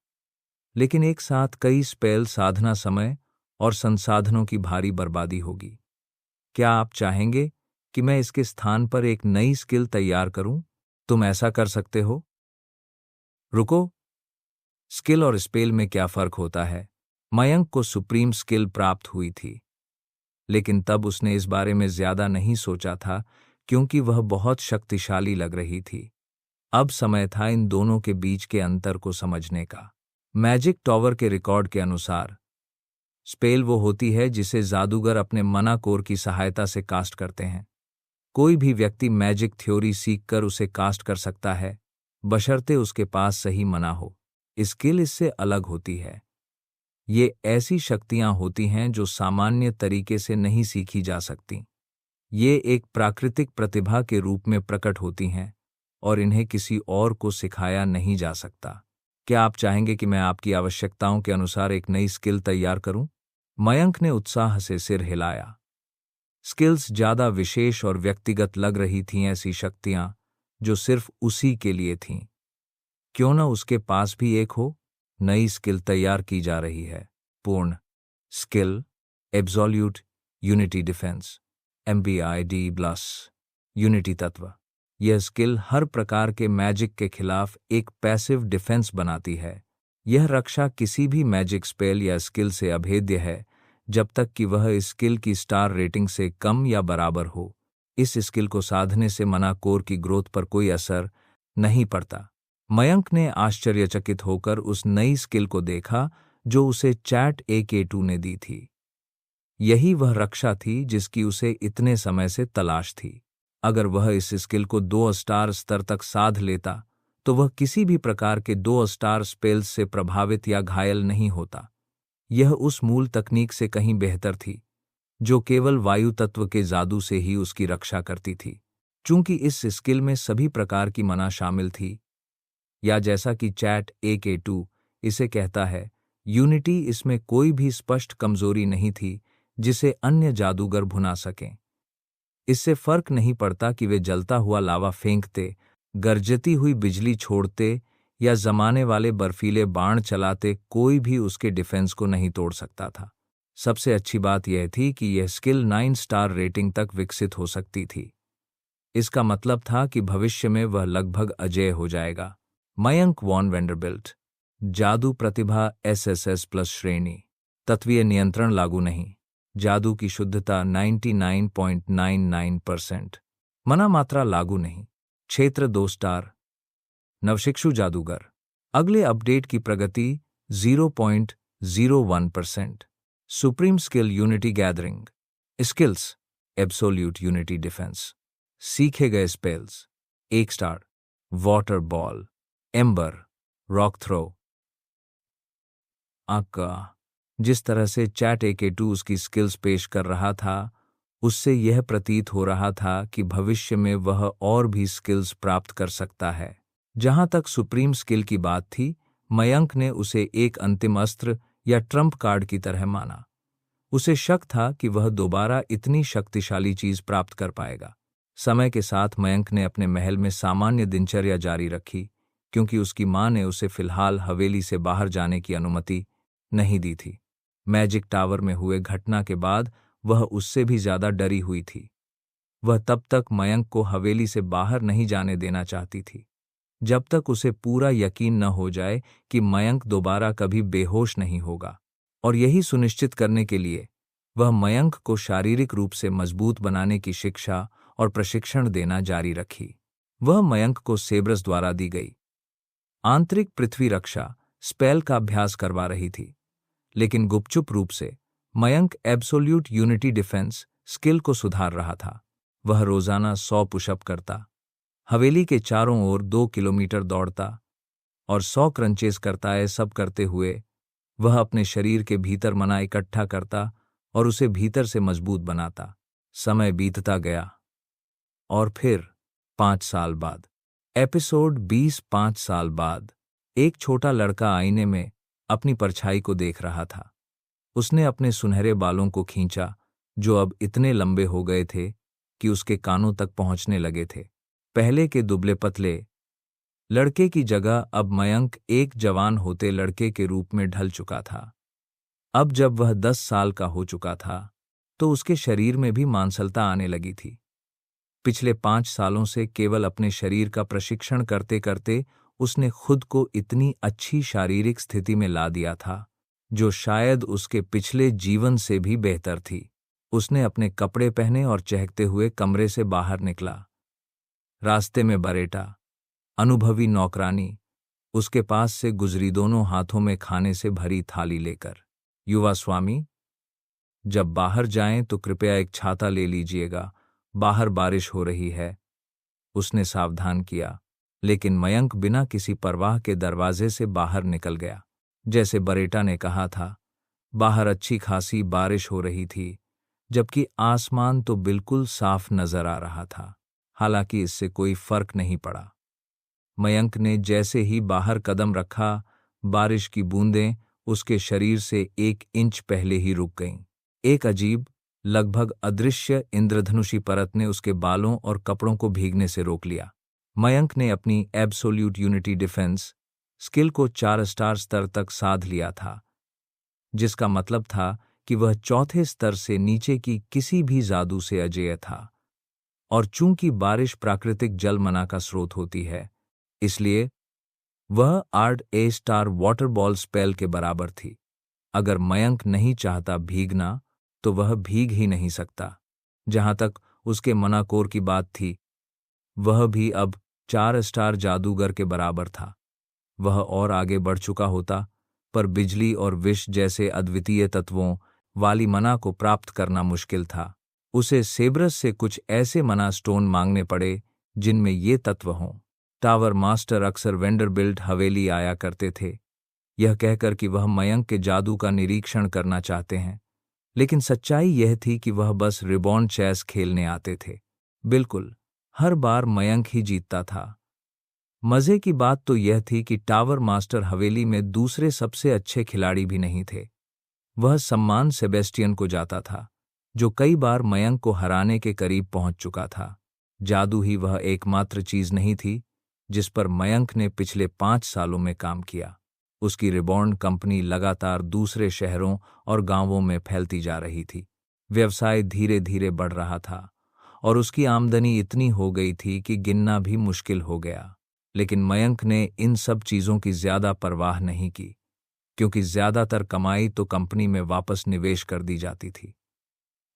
लेकिन एक साथ कई स्पेल साधना समय और संसाधनों की भारी बर्बादी होगी। क्या आप चाहेंगे कि मैं इसके स्थान पर एक नई स्किल तैयार करूं? तुम ऐसा कर सकते हो। रुको, स्किल और स्पेल में क्या फर्क होता है? मयंक को सुप्रीम स्किल प्राप्त हुई थी, लेकिन तब उसने इस बारे में ज्यादा नहीं सोचा था क्योंकि वह बहुत शक्तिशाली लग रही थी। अब समय था इन दोनों के बीच के अंतर को समझने का। मैजिक टॉवर के रिकॉर्ड के अनुसार स्पेल वो होती है जिसे जादूगर अपने मना कोर की सहायता से कास्ट करते हैं। कोई भी व्यक्ति मैजिक थ्योरी सीखकर उसे कास्ट कर सकता है, बशर्ते उसके पास सही मना हो। स्किल इससे अलग होती है। ये ऐसी शक्तियां होती हैं जो सामान्य तरीके से नहीं सीखी जा सकती। ये एक प्राकृतिक प्रतिभा के रूप में प्रकट होती हैं और इन्हें किसी और को सिखाया नहीं जा सकता। क्या आप चाहेंगे कि मैं आपकी आवश्यकताओं के अनुसार एक नई स्किल तैयार करूं? मयंक ने उत्साह से सिर हिलाया। स्किल्स ज्यादा विशेष और व्यक्तिगत लग रही थीं, ऐसी शक्तियां जो सिर्फ उसी के लिए थीं। क्यों न उसके पास भी एक हो? नई स्किल तैयार की जा रही है। पूर्ण skill absolute unity defence MBID+। Unity तत्व। यह स्किल हर प्रकार के मैजिक के खिलाफ एक पैसिव डिफेंस बनाती है। यह रक्षा किसी भी मैजिक स्पेल या स्किल से अभेद्य है जब तक कि वह इस स्किल की स्टार रेटिंग से कम या बराबर हो। इस स्किल को साधने से मना कोर की ग्रोथ पर कोई असर नहीं पड़ता। मयंक ने आश्चर्यचकित होकर उस नई स्किल को देखा जो उसे चैट AK2 ने दी थी। यही वह रक्षा थी जिसकी उसे इतने समय से तलाश थी। अगर वह इस स्किल को 2 स्टार स्तर तक साध लेता तो वह किसी भी प्रकार के 2 स्टार स्पेल्स से प्रभावित या घायल नहीं होता। यह उस मूल तकनीक से कहीं बेहतर थी जो केवल वायु तत्व के जादू से ही उसकी रक्षा करती थी। चूंकि इस स्किल में सभी प्रकार की मना शामिल थी, या जैसा कि चैट AK2 इसे कहता है, यूनिटी, इसमें कोई भी स्पष्ट कमजोरी नहीं थी जिसे अन्य जादूगर भुना सकें। इससे फर्क नहीं पड़ता कि वे जलता हुआ लावा फेंकते, गरजती हुई बिजली छोड़ते या जमाने वाले बर्फीले बाण चलाते, कोई भी उसके डिफेंस को नहीं तोड़ सकता था। सबसे अच्छी बात यह थी कि यह स्किल 9 स्टार रेटिंग तक विकसित हो सकती थी। इसका मतलब था कि भविष्य में वह लगभग अजेय हो जाएगा। Mayank von Vanderbilt. जादू प्रतिभा SSS+ श्रेणी। तत्वीय नियंत्रण लागू नहीं। जादू की शुद्धता 99.99%। मना मात्रा लागू नहीं। क्षेत्र 2 स्टार। नवशिक्षु जादूगर। अगले अपडेट की प्रगति 0.01%। Supreme skill unity gathering. Skills absolute unity defence. सीखे गए spells 1 star. Water ball, ember, rock throw. आका। जिस तरह से चैट AK2 उसकी स्किल्स पेश कर रहा था, उससे यह प्रतीत हो रहा था कि भविष्य में वह और भी स्किल्स प्राप्त कर सकता है। जहां तक सुप्रीम स्किल की बात थी, मयंक ने उसे एक अंतिम अस्त्र या ट्रम्प कार्ड की तरह माना। उसे शक था कि वह दोबारा इतनी शक्तिशाली चीज प्राप्त कर पाएगा। समय के साथ मयंक ने अपने महल में सामान्य दिनचर्या जारी रखी, क्योंकि उसकी मां ने उसे फिलहाल हवेली से बाहर जाने की अनुमति नहीं दी थी। मैजिक टावर में हुए घटना के बाद वह उससे भी ज्यादा डरी हुई थी। वह तब तक मयंक को हवेली से बाहर नहीं जाने देना चाहती थी, जब तक उसे पूरा यकीन न हो जाए कि मयंक दोबारा कभी बेहोश नहीं होगा। और यही सुनिश्चित करने के लिए वह मयंक को शारीरिक रूप से मजबूत बनाने की शिक्षा और प्रशिक्षण देना जारी रखी। वह मयंक को सेब्रस द्वारा दी गई आंतरिक पृथ्वी रक्षा स्पेल का अभ्यास करवा रही थी, लेकिन गुपचुप रूप से Mayank absolute unity defence skill को सुधार रहा था। वह रोजाना 100 पुशअप करता, हवेली के चारों ओर 2 किलोमीटर दौड़ता और 100 क्रंचेस करता। ये सब करते हुए वह अपने शरीर के भीतर मना इकट्ठा करता और उसे भीतर से मजबूत बनाता। समय बीतता गया और फिर 5 साल बाद, एपिसोड 20, 5 साल बाद, एक छोटा लड़का आईने में अपनी परछाई को देख रहा था। उसने अपने सुनहरे बालों को खींचा, जो अब इतने लंबे हो गए थे कि उसके कानों तक पहुंचने लगे थे। पहले के दुबले पतले लड़के की जगह अब मयंक एक जवान होते लड़के के रूप में ढल चुका था। अब जब वह 10 साल का हो चुका था, तो उसके शरीर में भी मांसलता आने लगी थी। पिछले 5 सालों से केवल अपने शरीर का प्रशिक्षण करते करते उसने खुद को इतनी अच्छी शारीरिक स्थिति में ला दिया था, जो शायद उसके पिछले जीवन से भी बेहतर थी। उसने अपने कपड़े पहने और चहकते हुए कमरे से बाहर निकला। रास्ते में बरेटा, अनुभवी नौकरानी, उसके पास से गुजरी, दोनों हाथों में खाने से भरी थाली लेकर। युवा स्वामी, जब बाहर जाएं तो कृपया एक छाता ले लीजिएगा, बाहर बारिश हो रही है, उसने सावधान किया। लेकिन मयंक बिना किसी परवाह के दरवाजे से बाहर निकल गया। जैसे बरेटा ने कहा था, बाहर अच्छी खासी बारिश हो रही थी, जबकि आसमान तो बिल्कुल साफ नजर आ रहा था। हालांकि इससे कोई फर्क नहीं पड़ा। मयंक ने जैसे ही बाहर कदम रखा, बारिश की बूंदें उसके शरीर से 1 इंच पहले ही रुक गईं। एक अजीब, लगभग अदृश्य इंद्रधनुषी परत ने उसके बालों और कपड़ों को भीगने से रोक लिया। मयंक ने अपनी एब्सोल्यूट यूनिटी डिफेंस स्किल को 4 स्टार स्तर तक साध लिया था, जिसका मतलब था कि वह 4थे स्तर से नीचे की किसी भी जादू से अजेय था। और चूंकि बारिश प्राकृतिक जल मना का स्रोत होती है, इसलिए वह 8 स्टार वाटर बॉल स्पेल के बराबर थी। अगर मयंक नहीं चाहता भीगना, तो वह भीग ही नहीं सकता। जहां तक उसके मनाकोर की बात थी, वह भी अब 4 स्टार जादूगर के बराबर था। वह और आगे बढ़ चुका होता, पर बिजली और विष जैसे अद्वितीय तत्वों वाली मना को प्राप्त करना मुश्किल था। उसे सेब्रस से कुछ ऐसे मना स्टोन मांगने पड़े जिनमें ये तत्व हों। टावर मास्टर अक्सर वेंडरबिल्ट हवेली आया करते थे, यह कहकर कि वह मयंक के जादू का निरीक्षण करना चाहते हैं, लेकिन सच्चाई यह थी कि वह बस रिबॉन चेस खेलने आते थे। बिल्कुल, हर बार मयंक ही जीतता था। मजे की बात तो यह थी कि टावर मास्टर हवेली में दूसरे सबसे अच्छे खिलाड़ी भी नहीं थे। वह सम्मान सेबेस्टियन को जाता था, जो कई बार मयंक को हराने के करीब पहुंच चुका था। जादू ही वह एकमात्र चीज नहीं थी जिस पर मयंक ने पिछले 5 सालों में काम किया। उसकी रिबॉर्न कंपनी लगातार दूसरे शहरों और गांवों में फैलती जा रही थी। व्यवसाय धीरे धीरे बढ़ रहा था और उसकी आमदनी इतनी हो गई थी कि गिनना भी मुश्किल हो गया। लेकिन मयंक ने इन सब चीजों की ज्यादा परवाह नहीं की, क्योंकि ज्यादातर कमाई तो कंपनी में वापस निवेश कर दी जाती थी।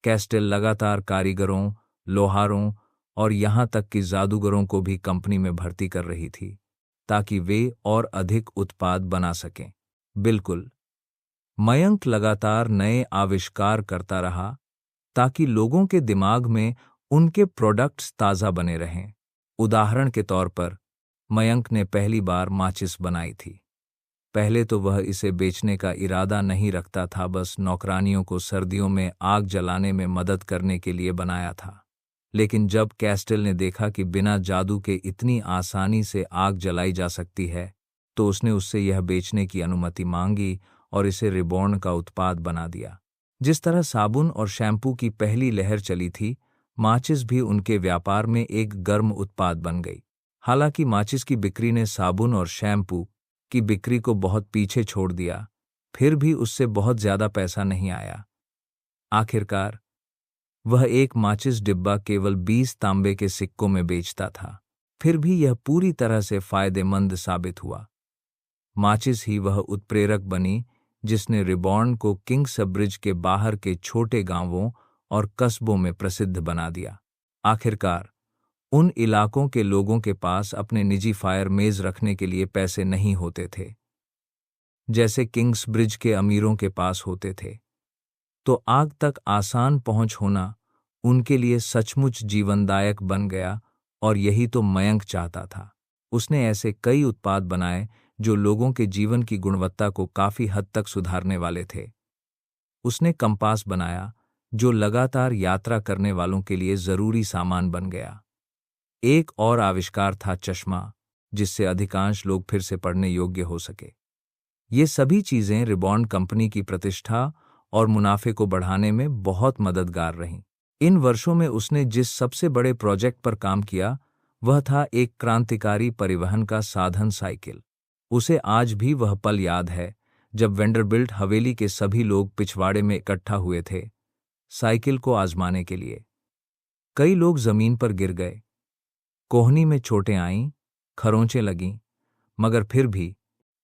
कैस्टेल लगातार कारीगरों, लोहारों और यहां तक कि जादूगरों को भी कंपनी में भर्ती कर रही थी, ताकि वे और अधिक उत्पाद बना सकें। बिल्कुल, मयंक लगातार नए आविष्कार करता रहा ताकि लोगों के दिमाग में उनके प्रोडक्ट्स ताज़ा बने रहें। उदाहरण के तौर पर, मयंक ने पहली बार माचिस बनाई थी। पहले तो वह इसे बेचने का इरादा नहीं रखता था, बस नौकरानियों को सर्दियों में आग जलाने में मदद करने के लिए बनाया था। लेकिन जब कैस्टल ने देखा कि बिना जादू के इतनी आसानी से आग जलाई जा सकती है, तो उसने उससे यह बेचने की अनुमति मांगी और इसे रिबॉर्न का उत्पाद बना दिया। जिस तरह साबुन और शैम्पू की पहली लहर चली थी, माचिस भी उनके व्यापार में एक गर्म उत्पाद बन गई। हालांकि माचिस की बिक्री ने साबुन और शैम्पू की बिक्री को बहुत पीछे छोड़ दिया, फिर भी उससे बहुत ज्यादा पैसा नहीं आया। आखिरकार वह एक माचिस डिब्बा केवल 20 तांबे के सिक्कों में बेचता था। फिर भी यह पूरी तरह से फायदेमंद साबित हुआ। माचिस ही वह उत्प्रेरक बनी जिसने रिबॉर्न को किंग्सब्रिज के बाहर के छोटे गांवों और कस्बों में प्रसिद्ध बना दिया। आखिरकार उन इलाकों के लोगों के पास अपने निजी फायर मेज रखने के लिए पैसे नहीं होते थे, जैसे किंग्सब्रिज के अमीरों के पास होते थे, तो आग तक आसान पहुंच होना उनके लिए सचमुच जीवनदायक बन गया। और यही तो मयंक चाहता था। उसने ऐसे कई उत्पाद बनाए जो लोगों के जीवन की गुणवत्ता को काफी हद तक सुधारने वाले थे। उसने कंपास बनाया जो लगातार यात्रा करने वालों के लिए जरूरी सामान बन गया। एक और आविष्कार था चश्मा, जिससे अधिकांश लोग फिर से पढ़ने योग्य हो सके। ये सभी चीजें रिबॉर्न कंपनी की प्रतिष्ठा और मुनाफे को बढ़ाने में बहुत मददगार रहीं। इन वर्षों में उसने जिस सबसे बड़े प्रोजेक्ट पर काम किया वह था एक क्रांतिकारी परिवहन का साधन, साइकिल। उसे आज भी वह पल याद है जब वेंडरबिल्ट हवेली के सभी लोग पिछवाड़े में इकट्ठा हुए थे साइकिल को आजमाने के लिए। कई लोग जमीन पर गिर गए, कोहनी में चोटें आईं, खरोंचें लगीं, मगर फिर भी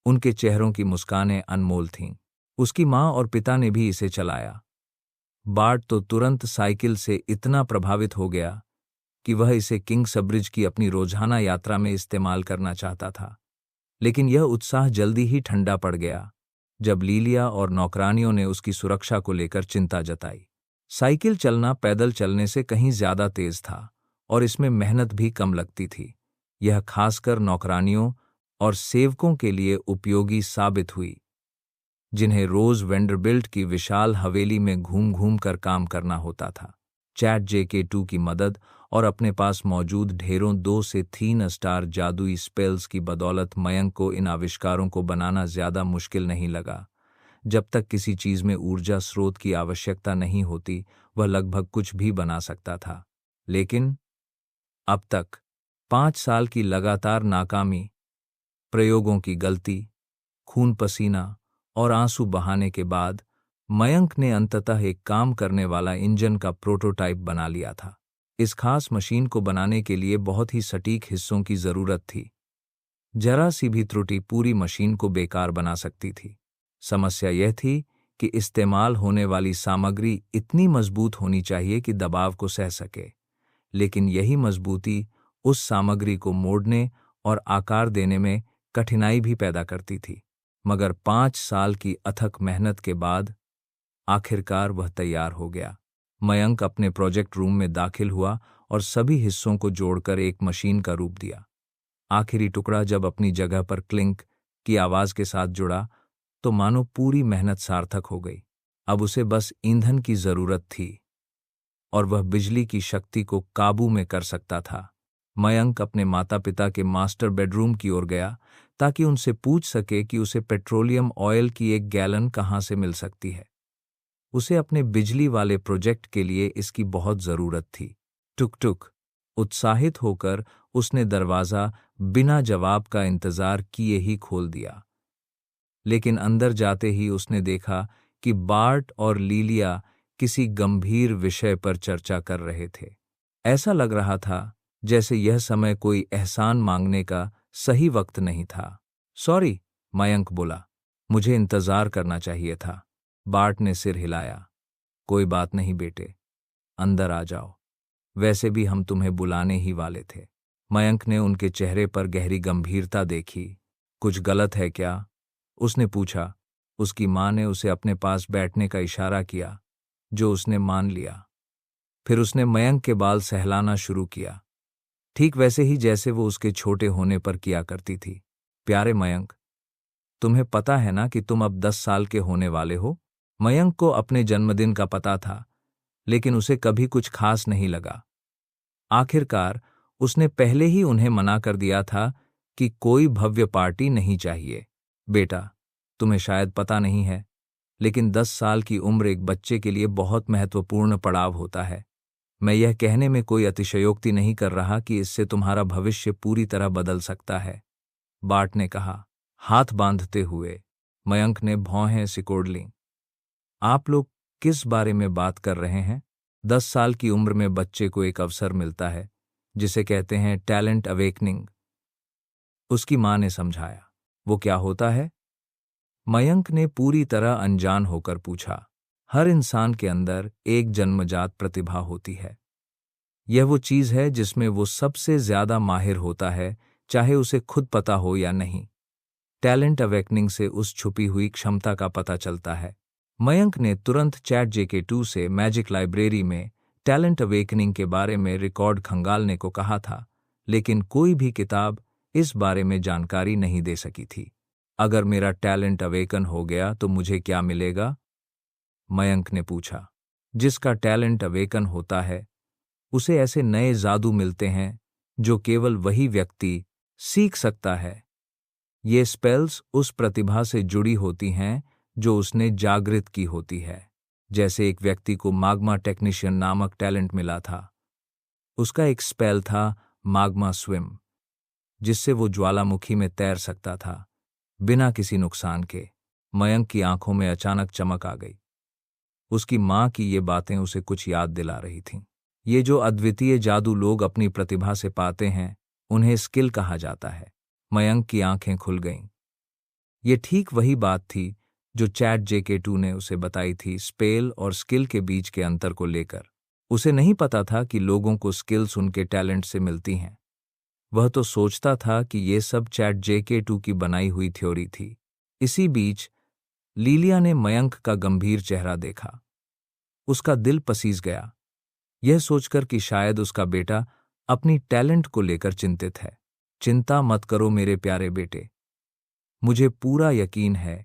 उनके चेहरों की मुस्कानें अनमोल थीं। उसकी माँ और पिता ने भी इसे चलाया। बार्ट तो तुरंत साइकिल से इतना प्रभावित हो गया कि वह इसे किंग्सब्रिज की अपनी रोजाना यात्रा में इस्तेमाल करना चाहता था। लेकिन यह उत्साह जल्दी ही ठंडा पड़ गया जब लीलिया और नौकरानियों ने उसकी सुरक्षा को लेकर चिंता जताई। साइकिल चलना पैदल चलने से कहीं ज्यादा तेज था और इसमें मेहनत भी कम लगती थी। यह खासकर नौकरानियों और सेवकों के लिए उपयोगी साबित हुई, जिन्हें रोज वेंडरबिल्ट की विशाल हवेली में घूम घूम कर काम करना होता था। चैट JK2 की मदद और अपने पास मौजूद ढेरों 2 से 3 स्टार जादुई स्पेल्स की बदौलत मयंक को इन आविष्कारों को बनाना ज्यादा मुश्किल नहीं लगा। जब तक किसी चीज में ऊर्जा स्रोत की आवश्यकता नहीं होती, वह लगभग कुछ भी बना सकता था। लेकिन अब तक 5 साल की लगातार नाकामी, प्रयोगों की गलती, खून पसीना और आंसू बहाने के बाद मयंक ने अंततः एक काम करने वाला इंजन का प्रोटोटाइप बना लिया था। इस खास मशीन को बनाने के लिए बहुत ही सटीक हिस्सों की जरूरत थी। जरा सी भी त्रुटि पूरी मशीन को बेकार बना सकती थी। समस्या यह थी कि इस्तेमाल होने वाली सामग्री इतनी मजबूत होनी चाहिए कि दबाव को सह सके, लेकिन यही मजबूती उस सामग्री को मोड़ने और आकार देने में कठिनाई भी पैदा करती थी। मगर 5 साल की अथक मेहनत के बाद आखिरकार वह तैयार हो गया। मयंक अपने प्रोजेक्ट रूम में दाखिल हुआ और सभी हिस्सों को जोड़कर एक मशीन का रूप दिया। आखिरी टुकड़ा जब अपनी जगह पर क्लिंक की आवाज के साथ जुड़ा तो मानो पूरी मेहनत सार्थक हो गई। अब उसे बस ईंधन की जरूरत थी और वह बिजली की शक्ति को काबू में कर सकता था। मयंक अपने माता पिता के मास्टर बेडरूम की ओर गया ताकि उनसे पूछ सके कि उसे पेट्रोलियम ऑयल की 1 गैलन कहाँ से मिल सकती है। उसे अपने बिजली वाले प्रोजेक्ट के लिए इसकी बहुत जरूरत थी। टुक टुक। उत्साहित होकर उसने दरवाजा बिना जवाब का इंतजार किए ही खोल दिया। लेकिन अंदर जाते ही उसने देखा कि बार्ट और लीलिया किसी गंभीर विषय पर चर्चा कर रहे थे। ऐसा लग रहा था जैसे यह समय कोई एहसान मांगने का सही वक्त नहीं था। सॉरी, मयंक बोला, मुझे इंतजार करना चाहिए था। बार्ट ने सिर हिलाया। कोई बात नहीं बेटे, अंदर आ जाओ, वैसे भी हम तुम्हें बुलाने ही वाले थे। मयंक ने उनके चेहरे पर गहरी गंभीरता देखी। कुछ गलत है क्या? उसने पूछा। उसकी माँ ने उसे अपने पास बैठने का इशारा किया, जो उसने मान लिया। फिर उसने मयंक के बाल सहलाना शुरू किया, ठीक वैसे ही जैसे वो उसके छोटे होने पर किया करती थी। प्यारे मयंक, तुम्हें पता है ना कि तुम अब 10 साल के होने वाले हो? मयंक को अपने जन्मदिन का पता था, लेकिन उसे कभी कुछ खास नहीं लगा। आखिरकार उसने पहले ही उन्हें मना कर दिया था कि कोई भव्य पार्टी नहीं चाहिए। बेटा, तुम्हें शायद पता नहीं है, लेकिन 10 साल की उम्र एक बच्चे के लिए बहुत महत्वपूर्ण पड़ाव होता है। मैं यह कहने में कोई अतिशयोक्ति नहीं कर रहा कि इससे तुम्हारा भविष्य पूरी तरह बदल सकता है, बार्ट ने कहा, हाथ बांधते हुए। मयंक ने भौहें सिकोड़ लीं। आप लोग किस बारे में बात कर रहे हैं? 10 साल की उम्र में बच्चे को एक अवसर मिलता है, जिसे कहते हैं टैलेंट अवेकनिंग, उसकी मां ने समझाया। वो क्या होता है? मयंक ने पूरी तरह अनजान होकर पूछा। हर इंसान के अंदर एक जन्मजात प्रतिभा होती है। यह वो चीज है जिसमें वो सबसे ज्यादा माहिर होता है, चाहे उसे खुद पता हो या नहीं। टैलेंट अवेकनिंग से उस छुपी हुई क्षमता का पता चलता है। मयंक ने तुरंत ChatGPT से मैजिक लाइब्रेरी में टैलेंट अवेकनिंग के बारे में रिकॉर्ड खंगालने को कहा था, लेकिन कोई भी किताब इस बारे में जानकारी नहीं दे सकी थी। अगर मेरा टैलेंट अवेकन हो गया तो मुझे क्या मिलेगा? मयंक ने पूछा। जिसका टैलेंट अवेकन होता है, उसे ऐसे नए जादू मिलते हैं जो केवल वही व्यक्ति सीख सकता है। ये स्पेल्स उस प्रतिभा से जुड़ी होती हैं जो उसने जागृत की होती है। जैसे एक व्यक्ति को माग्मा टेक्नीशियन नामक टैलेंट मिला था। उसका एक स्पेल था माग्मा स्विम, जिससे वो ज्वालामुखी में तैर सकता था बिना किसी नुकसान के। मयंक की आंखों में अचानक चमक आ गई। उसकी मां की ये बातें उसे कुछ याद दिला रही थीं। ये जो अद्वितीय जादू लोग अपनी प्रतिभा से पाते हैं, उन्हें स्किल कहा जाता है। मयंक की आंखें खुल गईं। ये ठीक वही बात थी जो ChatGPT ने उसे बताई थी, स्पेल और स्किल के बीच के अंतर को लेकर। उसे नहीं पता था कि लोगों को स्किल्स उनके टैलेंट से मिलती हैं। वह तो सोचता था कि ये सब ChatGPT की बनाई हुई थ्योरी थी। इसी बीच लीलिया ने मयंक का गंभीर चेहरा देखा। उसका दिल पसीज गया, यह सोचकर कि शायद उसका बेटा अपनी टैलेंट को लेकर चिंतित है। चिंता मत करो मेरे प्यारे बेटे, मुझे पूरा यकीन है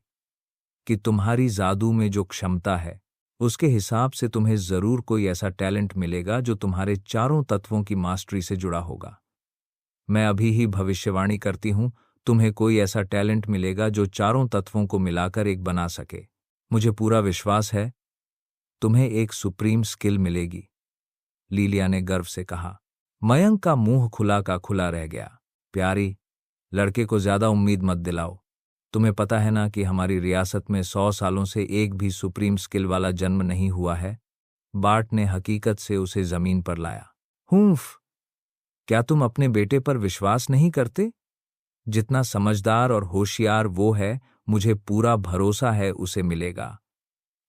कि तुम्हारी जादू में जो क्षमता है, उसके हिसाब से तुम्हें जरूर कोई ऐसा टैलेंट मिलेगा जो तुम्हारे चारों तत्वों की मास्टरी से जुड़ा होगा। मैं अभी ही भविष्यवाणी करती हूं, तुम्हें कोई ऐसा टैलेंट मिलेगा जो चारों तत्वों को मिलाकर एक बना सके। मुझे पूरा विश्वास है तुम्हें एक सुप्रीम स्किल मिलेगी, लीलिया ने गर्व से कहा। मयंक का मुंह खुला का खुला रह गया। प्यारी, लड़के को ज्यादा उम्मीद मत दिलाओ। तुम्हें पता है ना कि हमारी रियासत में 100 सालों से एक भी सुप्रीम स्किल वाला जन्म नहीं हुआ है। बार्ट ने हकीकत से उसे जमीन पर लाया। हूंफ, क्या तुम अपने बेटे पर विश्वास नहीं करते? जितना समझदार और होशियार वो है, मुझे पूरा भरोसा है उसे मिलेगा।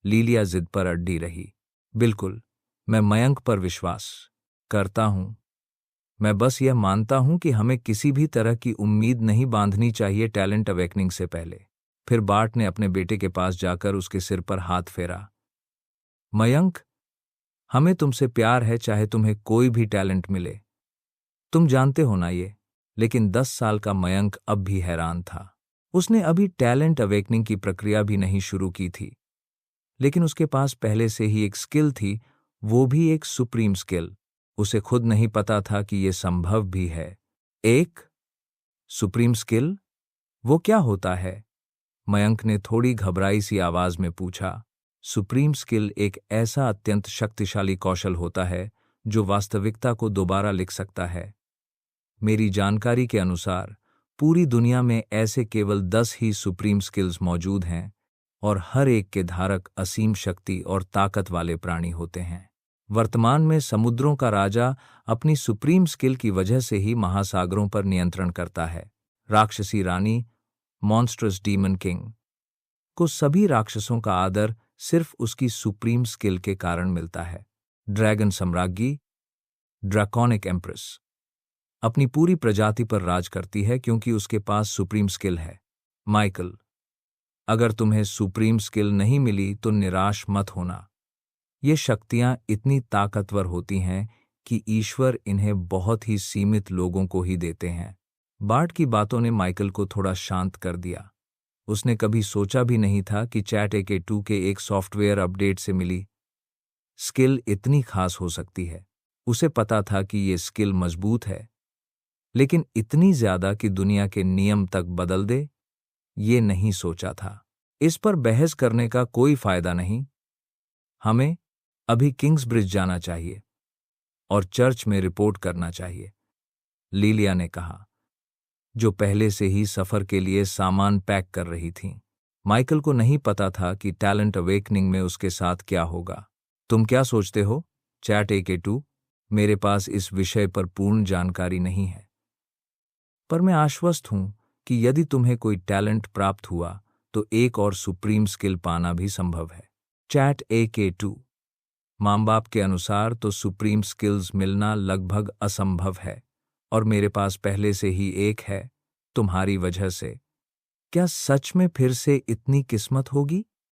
लीलिया जिद पर अड़ी रही। बिल्कुल, मैं मयंक पर विश्वास करता हूं। मैं बस यह मानता हूं कि हमें किसी भी तरह की उम्मीद नहीं बांधनी चाहिए टैलेंट अवेकनिंग से पहले। फिर बार्ट ने अपने बेटे के पास जाकर उसके सिर पर हाथ फेरा। मयंक, हमें तुमसे प्यार है, चाहे तुम्हें कोई भी टैलेंट मिले। तुम जानते हो ना ये। लेकिन 10 साल का मयंक अब भी हैरान था। उसने अभी टैलेंट अवेकनिंग की प्रक्रिया भी नहीं शुरू की थी, लेकिन उसके पास पहले से ही एक स्किल थी, वो भी एक सुप्रीम स्किल। उसे खुद नहीं पता था कि यह संभव भी है। एक सुप्रीम स्किल? वो क्या होता है? मयंक ने थोड़ी घबराई सी आवाज में पूछा। सुप्रीम स्किल एक ऐसा अत्यंत शक्तिशाली कौशल होता है जो वास्तविकता को दोबारा लिख सकता है। मेरी जानकारी के अनुसार पूरी दुनिया में ऐसे केवल 10 ही सुप्रीम स्किल्स मौजूद हैं, और हर एक के धारक असीम शक्ति और ताकत वाले प्राणी होते हैं। वर्तमान में समुद्रों का राजा अपनी सुप्रीम स्किल की वजह से ही महासागरों पर नियंत्रण करता है। राक्षसी रानी, मॉन्स्ट्रस डीमन किंग, को सभी राक्षसों का आदर सिर्फ उसकी सुप्रीम स्किल के कारण मिलता है। ड्रैगन सम्राज्ञी, ड्रैकोनिक एम्प्रेस, अपनी पूरी प्रजाति पर राज करती है क्योंकि उसके पास सुप्रीम स्किल है। माइकल, अगर तुम्हें सुप्रीम स्किल नहीं मिली तो निराश मत होना। ये शक्तियां इतनी ताकतवर होती हैं कि ईश्वर इन्हें बहुत ही सीमित लोगों को ही देते हैं। बार्ट की बातों ने माइकल को थोड़ा शांत कर दिया। उसने कभी सोचा भी नहीं था कि चैट AK2 के एक सॉफ्टवेयर अपडेट से मिली स्किल इतनी खास हो सकती है। उसे पता था कि ये स्किल मजबूत है, लेकिन इतनी ज्यादा कि दुनिया के नियम तक बदल दे, ये नहीं सोचा था। इस पर बहस करने का कोई फायदा नहीं। हमें अभी किंग्सब्रिज जाना चाहिए और चर्च में रिपोर्ट करना चाहिए, लीलिया ने कहा, जो पहले से ही सफर के लिए सामान पैक कर रही थी। माइकल को नहीं पता था कि टैलेंट अवेकनिंग में उसके साथ क्या होगा। तुम क्या सोचते हो, चैट AK2? मेरे पास इस विषय पर पूर्ण जानकारी नहीं है, पर मैं आश्वस्त हूं कि यदि तुम्हें कोई टैलेंट प्राप्त हुआ तो एक और सुप्रीम स्किल पाना भी संभव है। चैट AK2: माँ बाप के अनुसार तो सुप्रीम स्किल्स मिलना लगभग असंभव है, और मेरे पास पहले से ही एक है, तुम्हारी वजह से। क्या सच में फिर से इतनी किस्मत होगी?